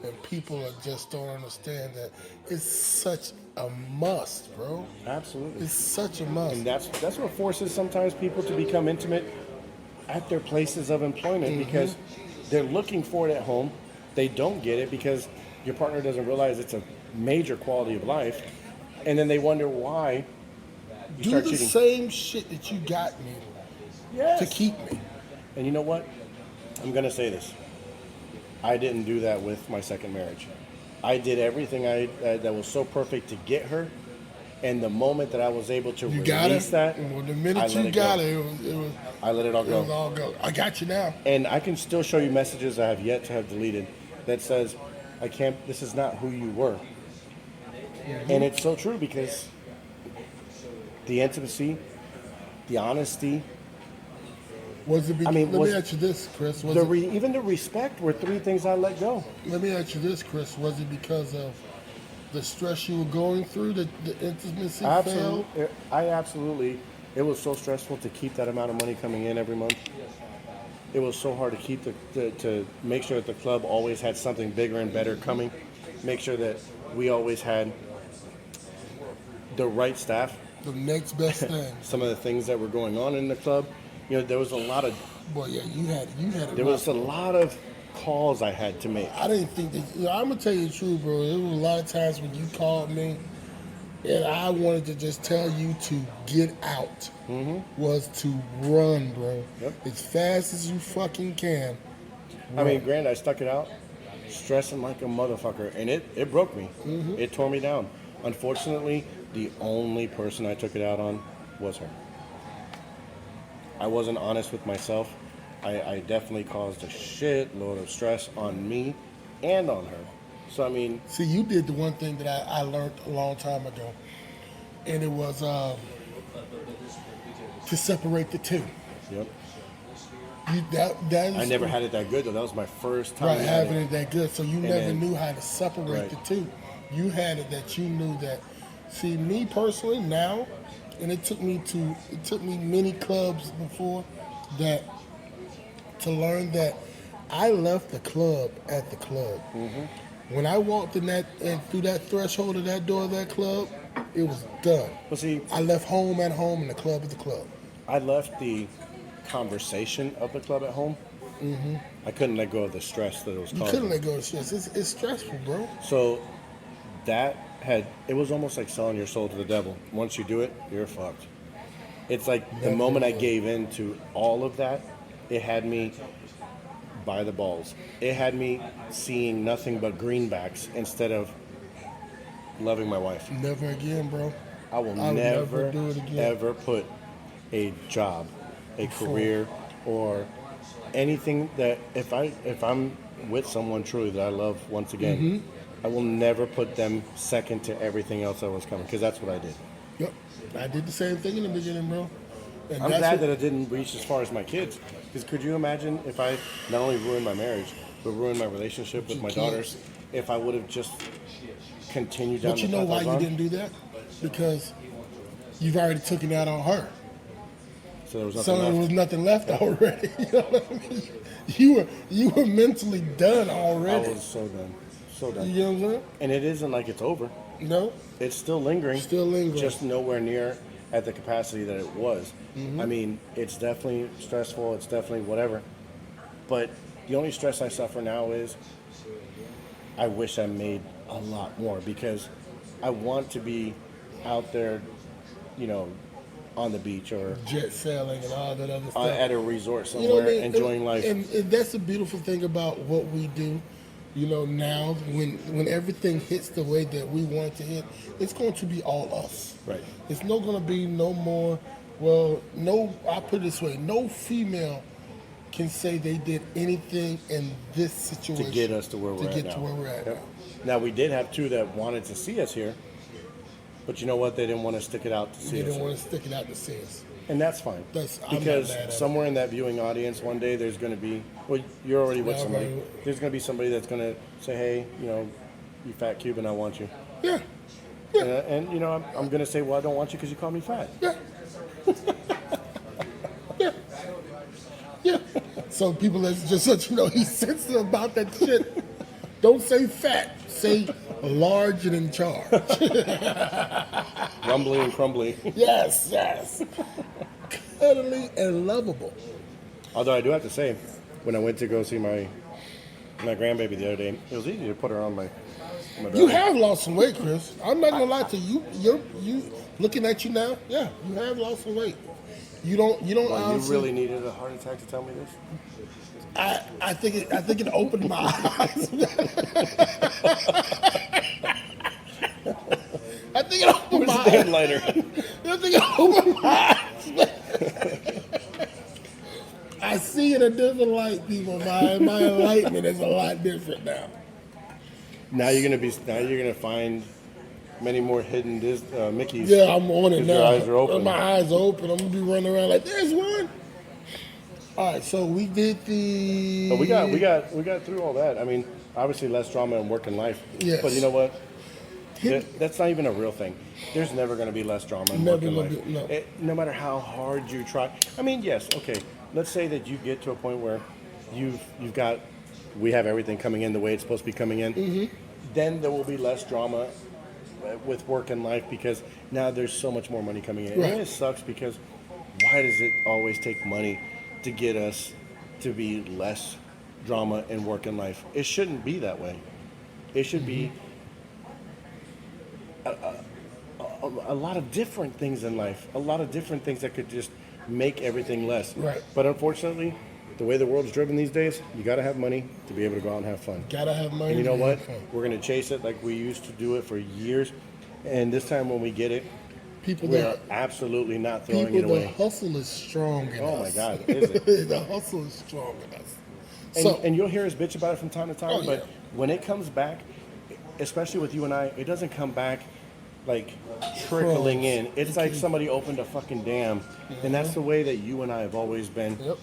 and people just don't understand that it's such a must, bro. Absolutely. It's such a must. And that's what forces sometimes people to become intimate at their places of employment because they're looking for it at home. They don't get it because your partner doesn't realize it's a major quality of life, and then they wonder why you Do start the cheating. same shit that you got me Yes. to keep me. And you know what? I'm gonna say this. I didn't do that with my second marriage. I did everything that was so perfect to get her, and the moment that I was able to You got release it. that, Well, the I minute let you it got go. it, I let it all it was go. all go. I got you now. And I can still show you messages I have yet to have deleted that says, "I can't. This is not who you were." And it's so true because the intimacy, the honesty, Was it? I mean, let was- me ask you this, Chris. Was the it, even the respect were three things I let go. let me ask you this, Chris. Was it because of the stress you were going through, the intimacy failed? Absolutely, I absolutely. It was so stressful to keep that amount of money coming in every month. It was so hard to keep to make sure that the club always had something bigger and better coming. Make sure that we always had the right staff. The next best thing. Some of the things that were going on in the club, you know, there was a lot of Boy, yeah, you had it. there rough. was a lot of calls I had to make. I didn't think that. I'm gonna tell you the truth, bro. There was a lot of times when you called me, and I wanted to just tell you to get out. Was to run, bro. Yep. As fast as you fucking can. I mean, granted, I stuck it out, stressing like a motherfucker, and it broke me. It tore me down. Unfortunately, the only person I took it out on was her. I wasn't honest with myself. I definitely caused a shitload of stress on me and on her. So, I mean, See, you did the one thing that I learned a long time ago, and it was to separate the two. yep. That is I never had it that good, though. That was my first time right having having it that good. So you And never then- knew how to separate Right. the two. You had it that you knew that. See, me personally now, and it took me many clubs before that to learn that I left the club at the club. When I walked in that and through that threshold of that door of that club, it was done. Well, see, I left home at home and the club at the club. I left the conversation of the club at home. I couldn't let go of the stress that it was You causing. couldn't let go of stress. It's stressful, bro. So that it was almost like selling your soul to the devil. Once you do it, you're fucked. It's like the Never moment I again. gave in to all of that, it had me by the balls. It had me seeing nothing but greenbacks instead of loving my wife. Never again, bro. I will I would never, never do it again. ever put a job, a career, or anything that if I'm with someone truly that I love once again, Mm-hmm. I will never put them second to everything else that was coming because that's what I did. Yep. I did the same thing in the beginning, bro. And I'm that's glad what- that it didn't reach as far as my kids. Because could you imagine if I not only ruined my marriage, but ruined my relationship with your my kids. daughters, if I would have just continued down But you the know path I why was you on? didn't do that? Because you've already taken that on her. So there was So nothing there was left. nothing left already. You know what I mean? You were mentally done I already. was so done. So done. You know what I'm saying? And it isn't like it's over. No? It's still lingering. Still lingering. Just nowhere near at the capacity that it was. Mm-hmm. I mean, it's definitely stressful. It's definitely whatever. But the only stress I suffer now is I wish I made a lot more because I want to be out there, you know, on the beach or Jet sailing and all that other stuff. at a resort You know somewhere, what I mean? enjoying life. And that's the beautiful thing about what we do. You know, now when everything hits the way that we want it to hit, it's going to be all us. Right. It's not going to be no more. Well, no. I put it this way: no female can say they did anything in this To situation get us to where we're at get now. to where we're at Yep. now. Now, we did have two that wanted to see us here, but you know what? They didn't want to stick it out to see They us. didn't want to stick it out to see us. And that's fine. I'm not Because mad at it. somewhere in that viewing audience one day there's going to be, well, you're already with Yeah, somebody. right. There's going to be somebody that's going to say, hey, you know, you fat Cuban, I want you. Yeah, And you know, I'm going to say, well, I don't want you because you call me fat. yeah, yeah, yeah. So people, let's just let you know, he's sensitive about that shit. Don't say fat. Say large and in charge. Rumbly and crumbly. Yes, yes. Cuddly and lovable. Although I do have to say, when I went to go see my grandbaby the other day, it was easy to put her on my You belly. have lost some weight, Chris. I'm not gonna lie to you. You looking at you now. Yeah, you have lost some weight. You don't. Well, you honestly- really needed a heart attack to tell me this? I think it opened my eyes. I think it opened Where's my the damn eyes. lighter? I think it opened my eyes. I see in a different light, people. My enlightenment is a lot different now. Now you're gonna find many more hidden Mickeys. Yeah, I'm on it 'Cause now. your eyes are open. My eyes are open. I'm gonna be running around like there's one. All right, so we did the. But we got through all that. I mean, obviously less drama in work and life. Yes. But you know what? That's not even a real thing. There's never going to be less drama in Never work and gonna life. be- no. No matter how hard you try. I mean, yes, okay. Let's say that you get to a point where we have everything coming in the way it's supposed to be coming in. Mm-hmm. Then there will be less drama with work and life because now there's so much more money coming in. Right. And it sucks because why does it always take money to get us to be less drama in work and life? It shouldn't be that way. It should be a lot of different things in life, a lot of different things that could just make everything less. Right. But unfortunately, the way the world's driven these days, you got to have money to be able to go out and have fun. Gotta have money. And you know to what? have fun. We're going to chase it like we used to do it for years. And this time when we get it, People we are that absolutely not throwing people it the away. hustle is strong in Oh us. my God, is it? The hustle is strong in us. And, So and you'll hear us bitch about it from time to time, Oh, but yeah. when it comes back, especially with you and I, it doesn't come back like trickling Crumbs. in. It's like somebody opened a fucking dam, and that's the way that you and I have always been yep,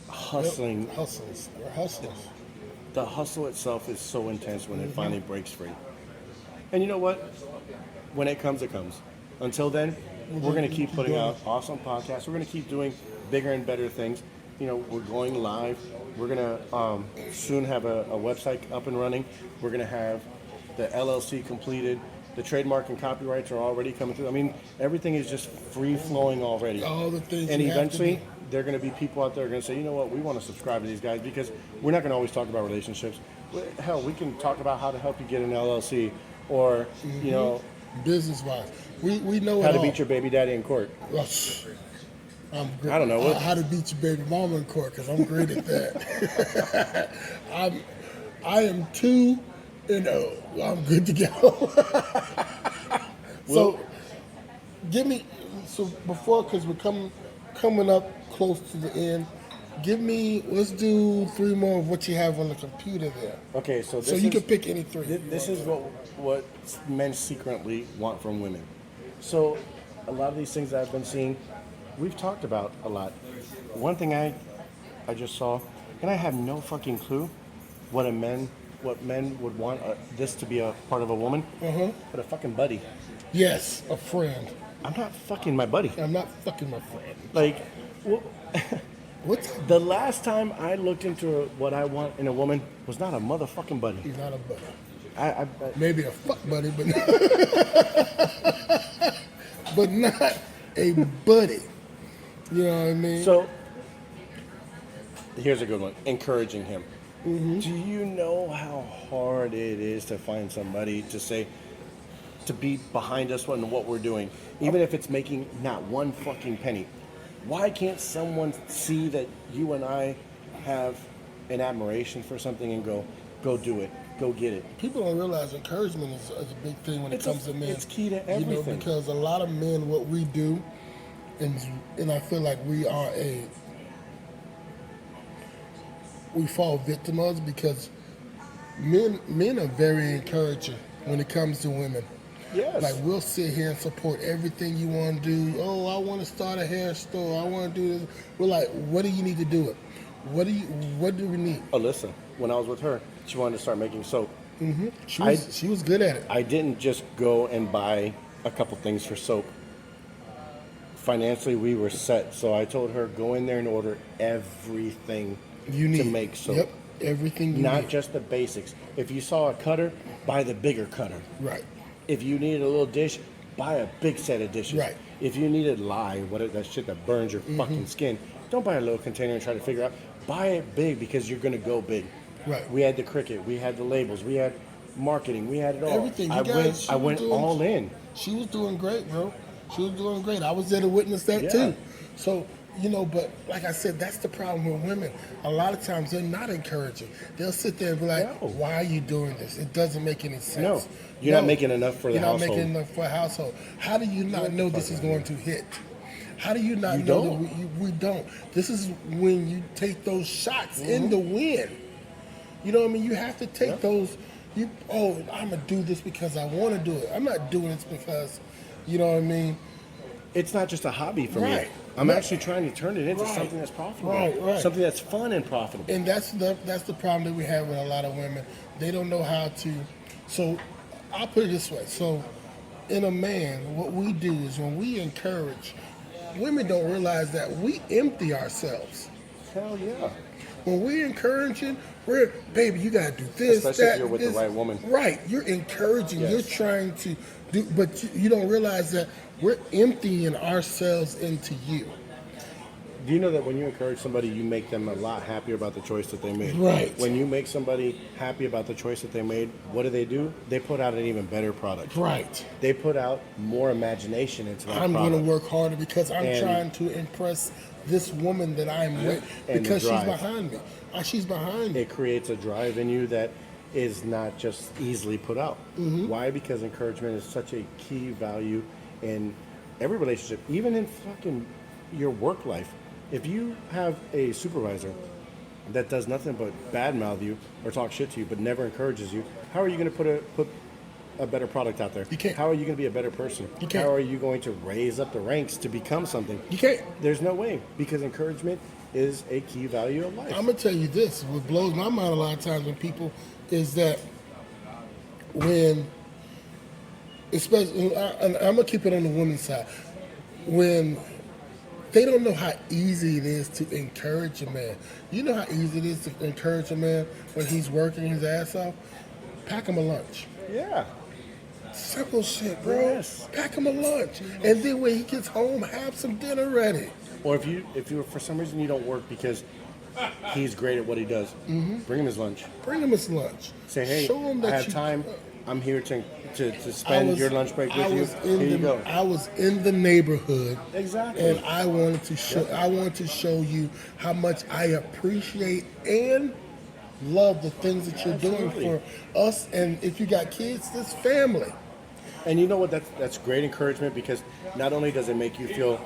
hustling. yep. Hustles. We're hustlers. The hustle itself is so intense when it finally breaks free. And you know what? When it comes, it comes. Until then, we're going to keep putting out awesome podcasts. We're going to keep doing bigger and better things. You know, we're going live. We're going to soon have a website up and running. We're going to have the LLC completed. The trademark and copyrights are already coming through. I mean, everything is just free flowing already. All the things And you have to eventually, do. there are going to be people out there going to say, you know what, we want to subscribe to these guys because we're not going to always talk about relationships. Hell, we can talk about how to help you get an LLC or, you know, Business wise, we know how it to all. beat your baby daddy in court. I'm great. I don't know what- how to beat your baby mama in court because I'm great at that. I am 2-0. I'm good to go. So, give me before because we're coming up close to the end. Give me. Let's do 3 more of what you have on the computer there. Okay, so this So you is, can pick any 3. This is what men secretly want from women. So a lot of these things that I've been seeing, we've talked about a lot. One thing I just saw, and I have no fucking clue what men would want this to be a part of a woman, but a fucking buddy. Yes, a friend. I'm not fucking my buddy. I'm not fucking my friend. Like, well, What's the last time I looked into what I want in a woman was not a motherfucking buddy. He's not a buddy. I Maybe a fuck buddy, but but not a buddy. You know what I mean? So, here's a good one. Encouraging him. Do you know how hard it is to find somebody to say, to be behind us on what we're doing, even if it's making not one fucking penny? Why can't someone see that you and I have an admiration for something and go do it, go get it? People don't realize encouragement is a big thing when it comes to men. It's key to You know, everything. because a lot of men, what we do, and I feel like we fall victim of because men are very encouraging when it comes to women. Yes. Like we'll sit here and support everything you want to do. Oh, I want to start a hair store. I want to do this. We're like, what do you need to do it? What do we need? Alyssa, when I was with her, she wanted to start making soap. She was good at it. I didn't just go and buy a couple things for soap. Financially, we were set. So I told her, go in there and order everything You need to make soap. Yep, everything you Not need. just the basics. If you saw a cutter, buy the bigger cutter. Right. If you needed a little dish, buy a big set of dishes. Right. If you needed lye, that shit that burns your fucking skin, Don't buy a little container and try to figure out. Buy it big because you're going to go big. Right. We had the cricket. We had the labels. We had marketing. We had it all. Everything. You guys, I went all in. She was doing great, bro. She was doing great. I was there to witness that Yeah. too. So, you know, but like I said, that's the problem with women. A lot of times they're not encouraging. They'll sit there and be like, No. why are you doing this? It doesn't make any sense. No. You're not making enough for the You're household. not making enough for a household. How do you not know this is going to hit? How do you not You know don't. that we don't? This is when you take those shots Mm-hmm. in the wind. You know what I mean? You have to take those. I'm gonna do this because I want to do it. I'm not doing this because, you know what I mean? It's not just a hobby for me. Right. I'm Right. actually trying to turn it into Right. something that's profitable. Right. Something that's fun and profitable. And that's the problem that we have with a lot of women. They don't know how to. So I'll put it this way. So in a man, what we do is when we encourage, women don't realize that we empty ourselves. Hell yeah. When we're encouraging, baby, you gotta do this, Especially if that, you're with this. the right woman. Right, you're encouraging, Yes. you're trying to do, but you don't realize that we're emptying ourselves into you. Do you know that when you encourage somebody, you make them a lot happier about the choice that they made? Right. When you make somebody happy about the choice that they made, what do? They put out an even better product. Right. They put out more imagination into that I'm product. going to work harder because I'm And- trying to impress this woman that I'm with And the because she's drive. behind me. She's behind me. It creates a drive in you that is not just easily put out. Mm-hmm. Why? Because encouragement is such a key value in every relationship, even in fucking your work life. If you have a supervisor that does nothing but badmouth you or talk shit to you but never encourages you, how are you going to put a better product out there? You can't. How are you going to be a better person? You can't. How are you going to raise up the ranks to become something? You can't. There's no way, because encouragement is a key value of life. I'm gonna tell you this. What blows my mind a lot of times when people is that when, especially, and I'm gonna keep it on the women's side, when they don't know how easy it is to encourage a man. You know how easy it is to encourage a man when he's working his ass off? Pack him a lunch. Yeah. Simple shit, bro. Yes. Pack him a lunch, and then when he gets home, have some dinner ready. Or if you for some reason you don't work because he's great at what he does, bring him his lunch. Bring him his lunch. Say, hey, Show him I that have you, time. I'm here to spend your lunch break with you. Here you go. I was in the neighborhood, Exactly. and I wanted to show. I wanted to show you how much I appreciate and love the things that you're doing Absolutely. for us. And if you got kids, this family. And you know what? That's great encouragement, because not only does it make you feel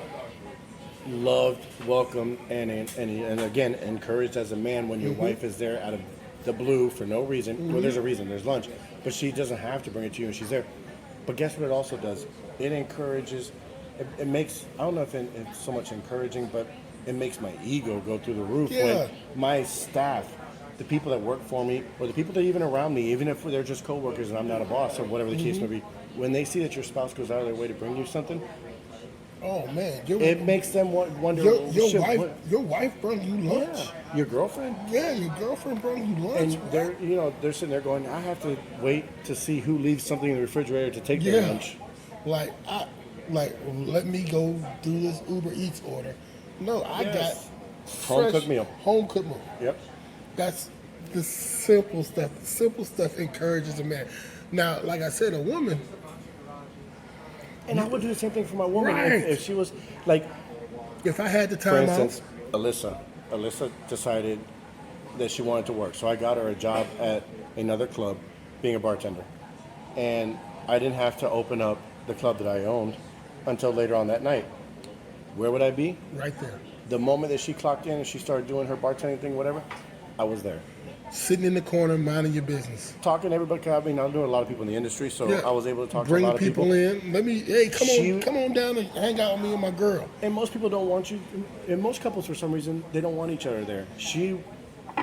loved, welcomed, and again encouraged as a man when your wife is there out of the blue for no reason. Well, there's a reason. There's lunch, but she doesn't have to bring it to you, and she's there. But guess what? It also does. It encourages. It makes. I don't know if it's so much encouraging, but it makes my ego go through the roof Yeah. when my staff, the people that work for me, or the people that even around me, even if they're just coworkers and I'm not a boss or whatever the case may be, when they see that your spouse goes out of their way to bring you something, Oh man, it makes them wonder. your shit, wife, what- your wife brought you lunch. yeah, your girlfriend, Yeah, your girlfriend brought you lunch. and bro. they're sitting there going, I have to wait to see who leaves something in the refrigerator to take their Yeah. lunch. Let me go do this Uber Eats order. No, I Yes. got Home fresh cooked meal. Home cooked meal. Yep. That's the simple stuff. The simple stuff encourages a man. Now, like I said, a woman, And I would do the same thing for my woman Right. if she was like, if I had the for time instance, off, Alyssa decided that she wanted to work, so I got her a job at another club, being a bartender, and I didn't have to open up the club that I owned until later on that night. Where would I be? right there, The moment that she clocked in and she started doing her bartending thing, whatever, I was there. sitting in the corner, minding your business. Talking to everybody. I mean, I'm doing a lot of people in the industry, so Yeah. I was able to talk Bring to a lot of people. in. Hey, She- come on down and hang out with me and my girl. And most people don't want you. And most couples, for some reason, they don't want each other there. She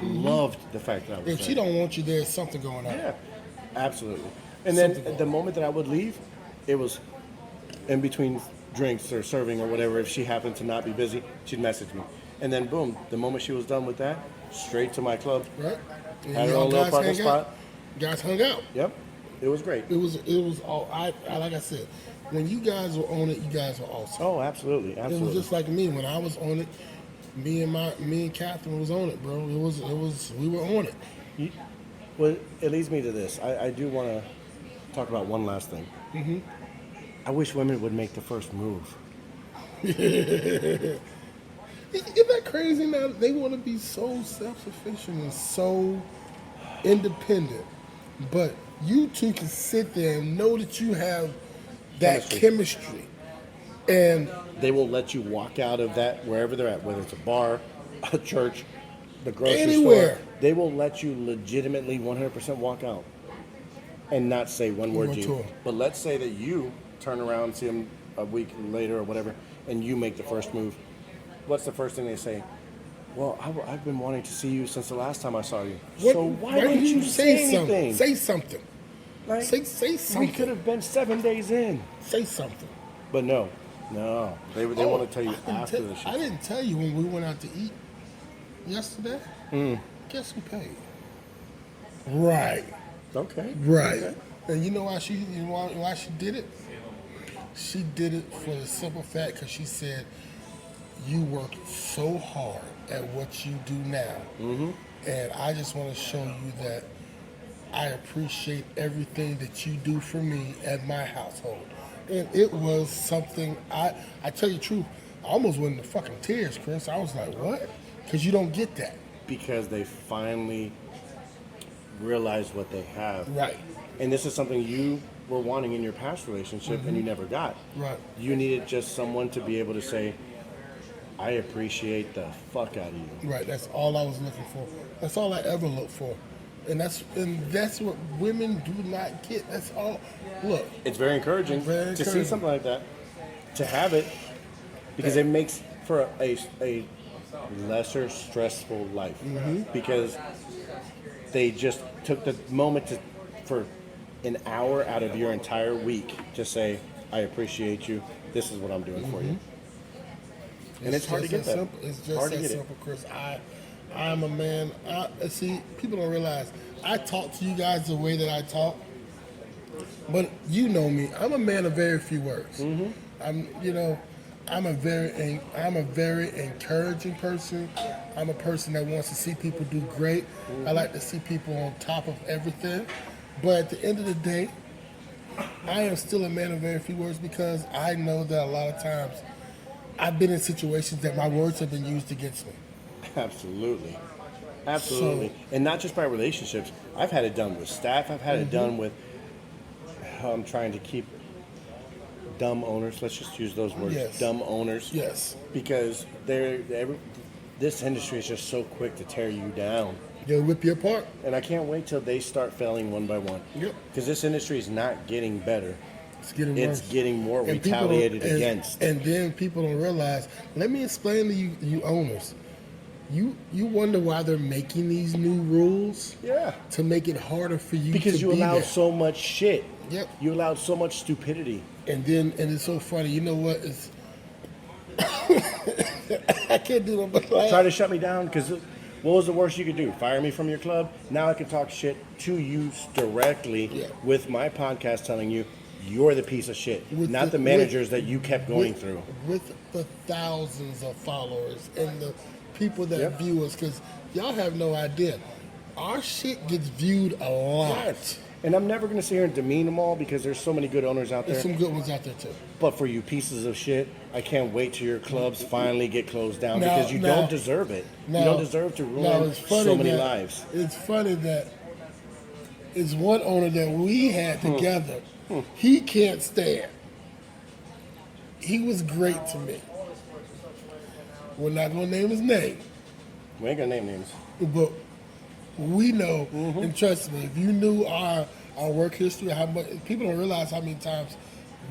loved the fact that I was If there. she don't want you, there's something going on. Yeah, absolutely. And then Something the moment that I would leave, it was in between drinks or serving or whatever. If she happened to not be busy, she'd message me. And then boom, the moment she was done with that, straight to my club. Right? And Had her y'all own little guys parking hang out. spot. Guys hung out. Yep, it was great. It was all I like I said, when you guys were on it, you guys were awesome. Oh, absolutely, It absolutely. was just like me when I was on it. me and Catherine was on it, bro. It was we were on it. Well, it leads me to this. I do want to talk about one last thing. Mm-hmm. I wish women would make the first move. Isn't that crazy now? They want to be so self-sufficient and so independent, but you two can sit there and know that you have that chemistry. And They will let you walk out of that wherever they're at, whether it's a bar, a church, the grocery Anywhere. store. They will let you legitimately 100% walk out and not say one word to to you. 'em. But let's say that you turn around, see them a week later or whatever, and you make the first move. What's the first thing they say? Well, I've been wanting to see you since the last time I saw you. So why didn't didn't you say something? anything? Say something. Like, Say we something. could have been 7 days in. Say something. But no. They want to tell you after the I show. didn't tell you when we went out to eat yesterday. Mm. Guess who paid? Right. Okay. Right. Okay. And you know why why she did it? She did it for the simple fact because she said, you work so hard at what you do now. Mm-hmm. And I just want to show you that I appreciate everything that you do for me at my household. And it was something, I tell you the truth, I almost went into fucking tears, Chris. I was like, what? Because you don't get that. Because they finally realized what they have. Right. And this is something you were wanting in your past relationship and you never got. Right. You needed just someone to be able to say, I appreciate the fuck out of you. Right, that's all I was looking for. That's all I ever looked for. And that's what women do not get. That's all. Look, It's very encouraging Very to see encouraging. something like that, to have it, because it makes for a lesser stressful life. Because they just took the moment for an hour out of your entire week to say, I appreciate you. This is what I'm doing for you. And it's hard to get that. Simple. It's just Hard to that get it. simple, Chris. I'm a man. See, people don't realize I talk to you guys the way that I talk, but you know me. I'm a man of very few words. I'm a very encouraging person. I'm a person that wants to see people do great. I like to see people on top of everything. But at the end of the day, I am still a man of very few words because I know that a lot of times I've been in situations that my words have been used against me. Absolutely. And not just by relationships. I've had it done with staff. I've had it done with, I'm trying to keep dumb owners. Let's just use those words. Yes. Dumb owners. Yes. Because this industry is just so quick to tear you down. They'll rip you apart. And I can't wait till they start failing one by one. Yep. Because this industry is not getting better. It's getting worse. It's getting more And people don't- retaliated and- against. And then people don't realize. Let me explain to you owners. You wonder why they're making these new rules Yeah. to make it harder for you Because to you be allow there. so much shit. Yep. You allowed so much stupidity. And it's so funny. You know what? It's I can't do it but laugh. Try to shut me down because what was the worst you could do? Fire me from your club? Now I can talk shit to you directly Yeah. with my podcast telling you you're the piece of shit, With not the managers that you kept going through. With the thousands of followers and the people that Yep. view us, because y'all have no idea. Our shit gets viewed a lot. And I'm never going to sit here and demean them all because there's so many good owners out there. There's some good ones out there too. But for you pieces of shit, I can't wait till your clubs finally get closed down Now- because you now- don't deserve it. Now- you don't deserve to now, ruin it's funny so many that- lives. It's funny that it's one owner that we had together. He can't stand. He was great to me. We're not gonna name his name, We ain't going to name names. but we know, and trust me, if you knew our work history, how much people don't realize how many times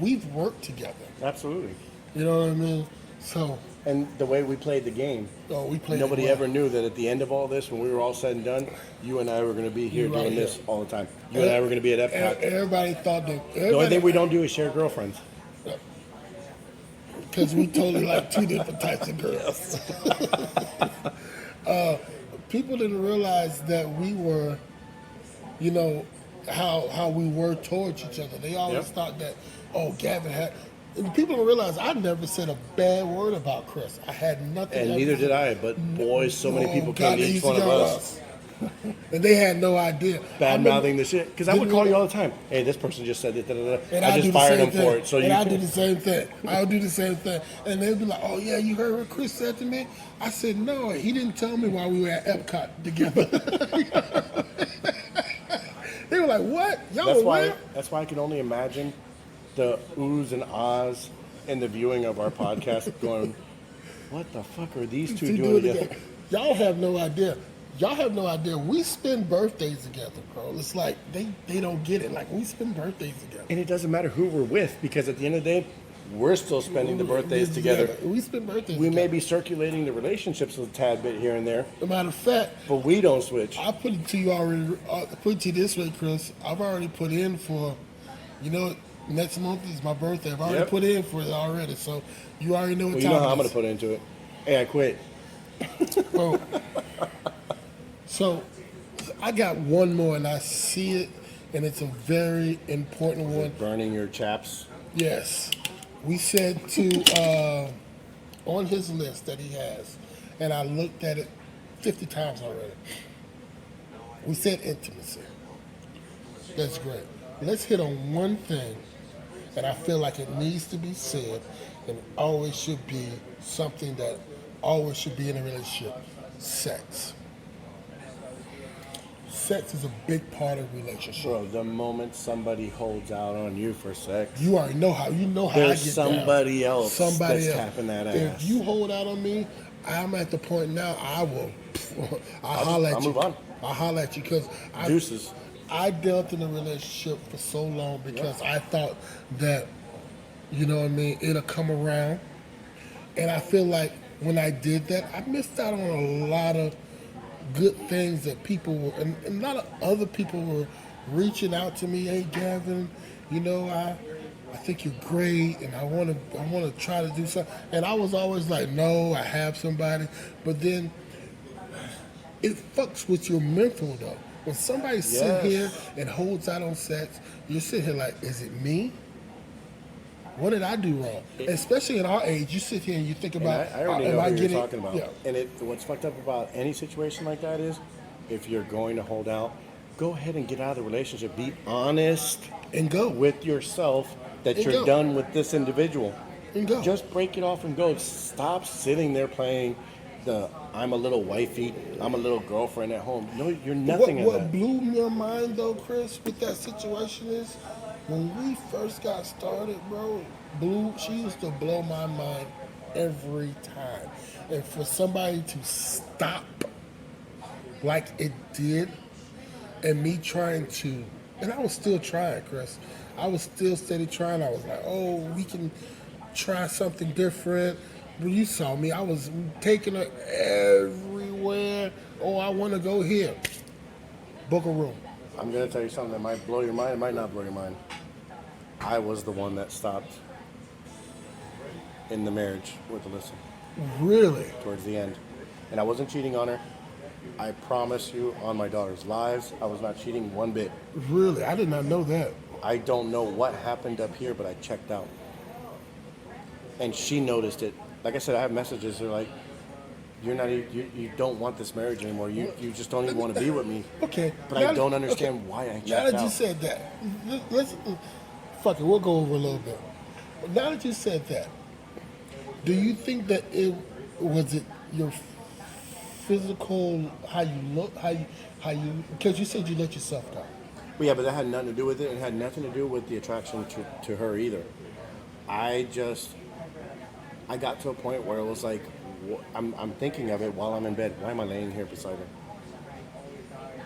we've worked together. Absolutely. You know what I mean? So, And the way we played the game, we played. nobody it well. ever knew that at the end of all this, when we were all said and done, you and I were going to be here You're right doing here. this all the time. You and I were going to be at Epcot. Everybody thought that. The only thing we don't do is share girlfriends. Because we totally like two different types of girls. People didn't realize that we were, you know, how we were towards each other. They always Yep. thought that, oh, Gavin had. And people don't realize I never said a bad word about Chris. I had nothing. And ever neither to- did I. But boy, so many people God, come to they each used one of go us and they had no idea. I bad remember- mouthing the shit. Because I would didn't call really- you all the time. Hey, this person just said it. Da, da, da. And I do just the fired same them thing. for it. So and you. I do the same thing. I would do the same thing. And they'd be like, "Oh yeah, you heard what Chris said to me?" I said, "No, he didn't tell me while we were at Epcot together." They were like, "What? Y'all That's were why. where?" That's why I can only imagine the oohs and ahs in the viewing of our podcast going, what the fuck are these two To doing do it together? again. Y'all have no idea. Y'all have no idea. We spend birthdays together, bro. It's like they don't get it. Like we spend birthdays together. And it doesn't matter who we're with because at the end of the day, we're still spending the birthdays together. We spend birthdays We together. may be circulating the relationships a tad bit here and there, As a matter of fact, but we don't switch. I put it to you already. Put it to you this way, Chris. I've already put in for, next month is my birthday. I've already Yep. put in for it already. So you already know what Well, you time know how it I'm going is. to put into it. Hey, I quit. Oh. So I got one more, and I see it, and it's a very important one. Burning your chaps. Yes, we said to on his list that he has, and I looked at it 50 times already. We said intimacy. That's great. Let's hit on one thing, and I feel like it needs to be said, and always should be something that always should be in a relationship: sex. Sex is a big part of relationship. Bro, the moment somebody holds out on you for sex, You already know how I there's get somebody down. else that's tapping that ass. If you hold out on me, I'm at the point now. I will. I'll holler at I'll you. move on. I'll holler at you because Deuces. I dealt in a relationship for so long because I thought that, it'll come around, and I feel like when I did that, I missed out on a lot of good things that people were, and a lot of other people were reaching out to me. Hey, Gavin, I think you're great, and I want to try to do something. And I was always like, no, I have somebody. But then it fucks with your mental though. When somebody sit here and holds out on sex, you sit here like, is it me? What did I do wrong? Especially at our age, you sit here and you think And about, I already am know I what you're getting? talking about. Yeah. And what's fucked up about any situation like that is, if you're going to hold out, go ahead and get out of the relationship. Be honest And go. with yourself that And you're go. done with this individual. And go. Just break it off and go. Stop sitting there playing the I'm a little wifey, I'm a little girlfriend at home. No, you're nothing of What that. blew your mind though, Chris, with that situation is when we first got started, bro. She used to blow my mind every time, and for somebody to stop like it did, and me trying to, and I was still trying, Chris. I was still steady trying. I was like, oh, we can try something different. When you saw me, I was taking her everywhere. Oh, I want to go here. Book a room. I'm going to tell you something that might blow your mind, it might not blow your mind. I was the one that stopped in the marriage with Alyssa Really? towards the end. And I wasn't cheating on her. I promise you on my daughter's lives, I was not cheating one bit. Really? I did not know that. I don't know what happened up here, but I checked out. And she noticed it. Like I said, I have messages that are like, you don't want this marriage anymore. You just don't even want to be with me. Okay. But now I don't that- understand okay. why I checked Now that out. you said that, let's fuck it. We'll go over a little bit. Now that you said that, do you think that it your physical, how you look, how you because you said you let yourself go. Well, yeah, but that had nothing to do with it. It had nothing to do with the attraction to her either. I got to a point where it was like, I'm thinking of it while I'm in bed. Why am I laying here beside her?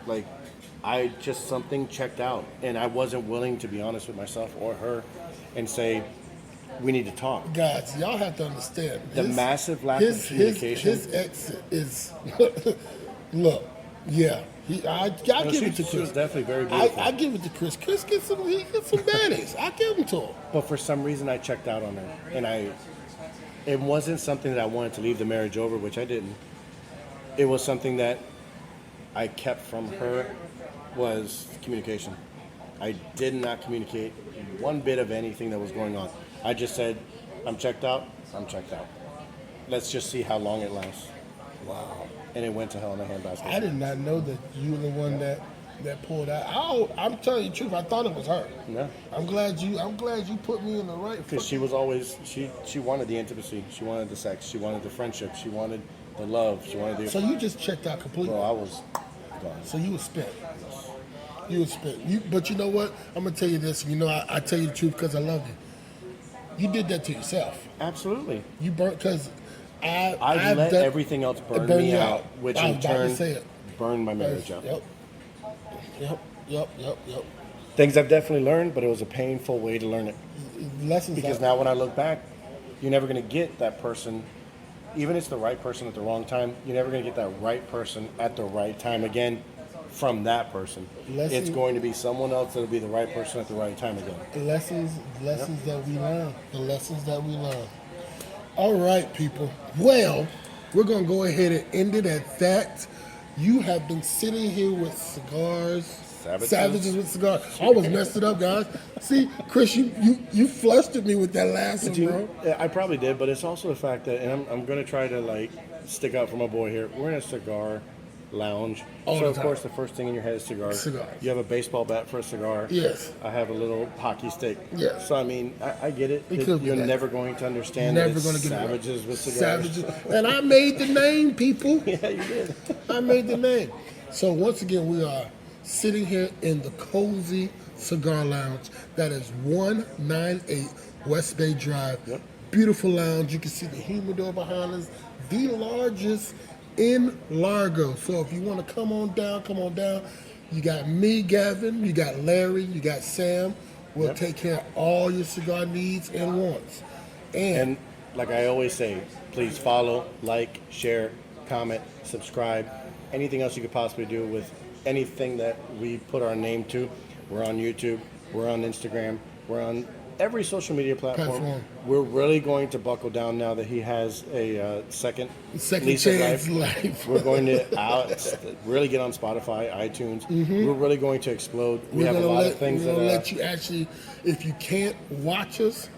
Like, something checked out. And I wasn't willing to be honest with myself or her and say, we need to talk. Guys, y'all have to understand. The massive lack of communication. His ex is, look, yeah. I give it to Chris. She was definitely very beautiful. I give it to Chris. Chris gets some baddies. I give them to him. But for some reason, I checked out on her. And it wasn't something that I wanted to leave the marriage over, which I didn't. It was something that I kept from her was communication. I did not communicate one bit of anything that was going on. I just said, I'm checked out. I'm checked out. Let's just see how long it lasts. Wow. And it went to hell in a handbasket. I did not know that you were the one that pulled out. I'm telling you the truth. I thought it was her. Yeah. I'm glad you put me in the right. Because she was always, she wanted the intimacy. She wanted the sex. She wanted the friendship. She wanted the love. She wanted the... So you just checked out completely. Bro, I was gone. So you was spent. You was spent. But you know what? I'm gonna tell you this. You know, I tell you the truth because I love you. You did that to yourself. Absolutely. You burnt because I let everything else burn me you out, which I was in about to turn say it. burned my marriage out. Yep. Things I've definitely learned, but it was a painful way to learn it. Lessons Because now when I look back, you're never going to get that person, even if it's the right person at the wrong time, you're never going to get that right person at the right time again from that person. It's going to be someone else that'll be the right person at the right time again. lessons that we learn. The lessons that we learn. All right, people. Well, we're going to go ahead and end it at that. You have been sitting here with cigars. Savages with cigars. I almost messed it up, guys. See, Chris, you flustered me with that last one, bro. I probably did, but it's also the fact that, and I'm going to try to like stick out for my boy here. We're in a cigar lounge. All So the of time. course the first thing in your head is cigars. Cigars. You have a baseball bat for a cigar. Yes. I have a little hockey stick. Yes. So I mean, I get it. It could be You're that. never going to understand Never that it's gonna get it right. savages with cigars. Savages. And I made the name, people. Yeah, you did. I made the name. So once again, we are sitting here in the Cozy Cigar Lounge. That is 198 West Bay Drive. Yep. Beautiful lounge. You can see the humidor behind us. The largest in Largo. So if you want to come on down, come on down. You got me, Gavin. You got Larry. You got Sam. We'll take care of all your cigar needs and wants. And like I always say, please follow, like, share, comment, subscribe. Anything else you could possibly do with anything that we put our name to. We're on YouTube. We're on Instagram. We're on every social media platform. We're really going to buckle down now that he has a second lease of chance life. We're going to really get on Spotify, iTunes. We're really going to explode. We have a lot of things we're that gonna let you actually, if you can't watch us,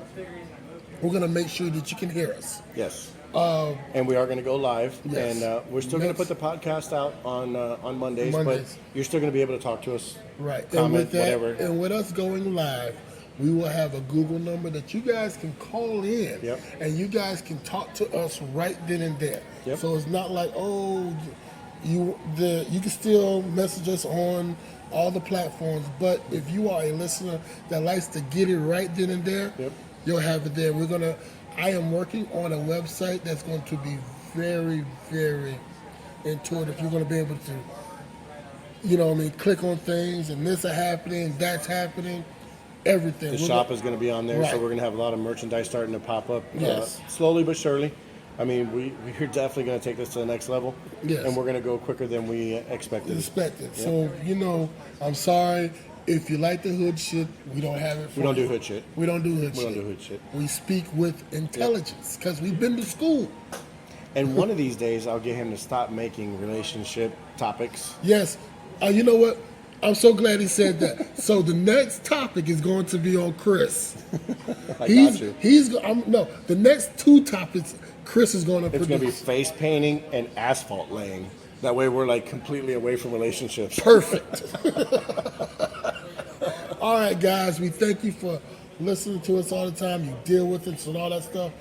we're gonna make sure that you can hear us. Yes. And we are going to go live, Yes. and we're still going to put the podcast out on Mondays, but you're still going to be able to talk to us, Right. comment, and with that, whatever. and with us going live, we will have a Google number that you guys can call in, Yep. and you guys can talk to us right then and there. Yep. So it's not like, oh, you can still message us on all the platforms, but if you are a listener that likes to get it right then and there, Yep. you'll have it there. I am working on a website that's going to be very, very intuitive. You're going to be able to, click on things, and this is happening, that's happening, everything. The shop is going to be on there, Right. so we're going to have a lot of merchandise starting to pop up Yes. slowly but surely. I mean, we're definitely going to take this to the next level, Yes. and we're going to go quicker than we expected. Expected. So, I'm sorry. If you like the hood shit, we don't have it for We don't you. do hood shit. We don't do hood We shit. don't do hood shit. We speak with intelligence because we've been to school. And one of these days, I'll get him to stop making relationship topics. Yes. You know what? I'm so glad he said that. So the next topic is going to be on Chris. I got you. The next two topics Chris is going to It's produce. going to be face painting and asphalt laying. That way we're like completely away from relationships. Perfect. All right, guys, we thank you for listening to us all the time. You deal with us and all that stuff.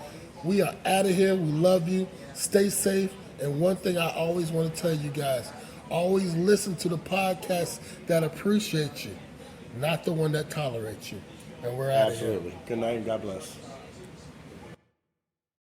We are out of here. We love you. Stay safe. And one thing I always want to tell you guys, always listen to the podcast that appreciates you, not the one that tolerates you. And we're out of here. Absolutely. Good night and God bless.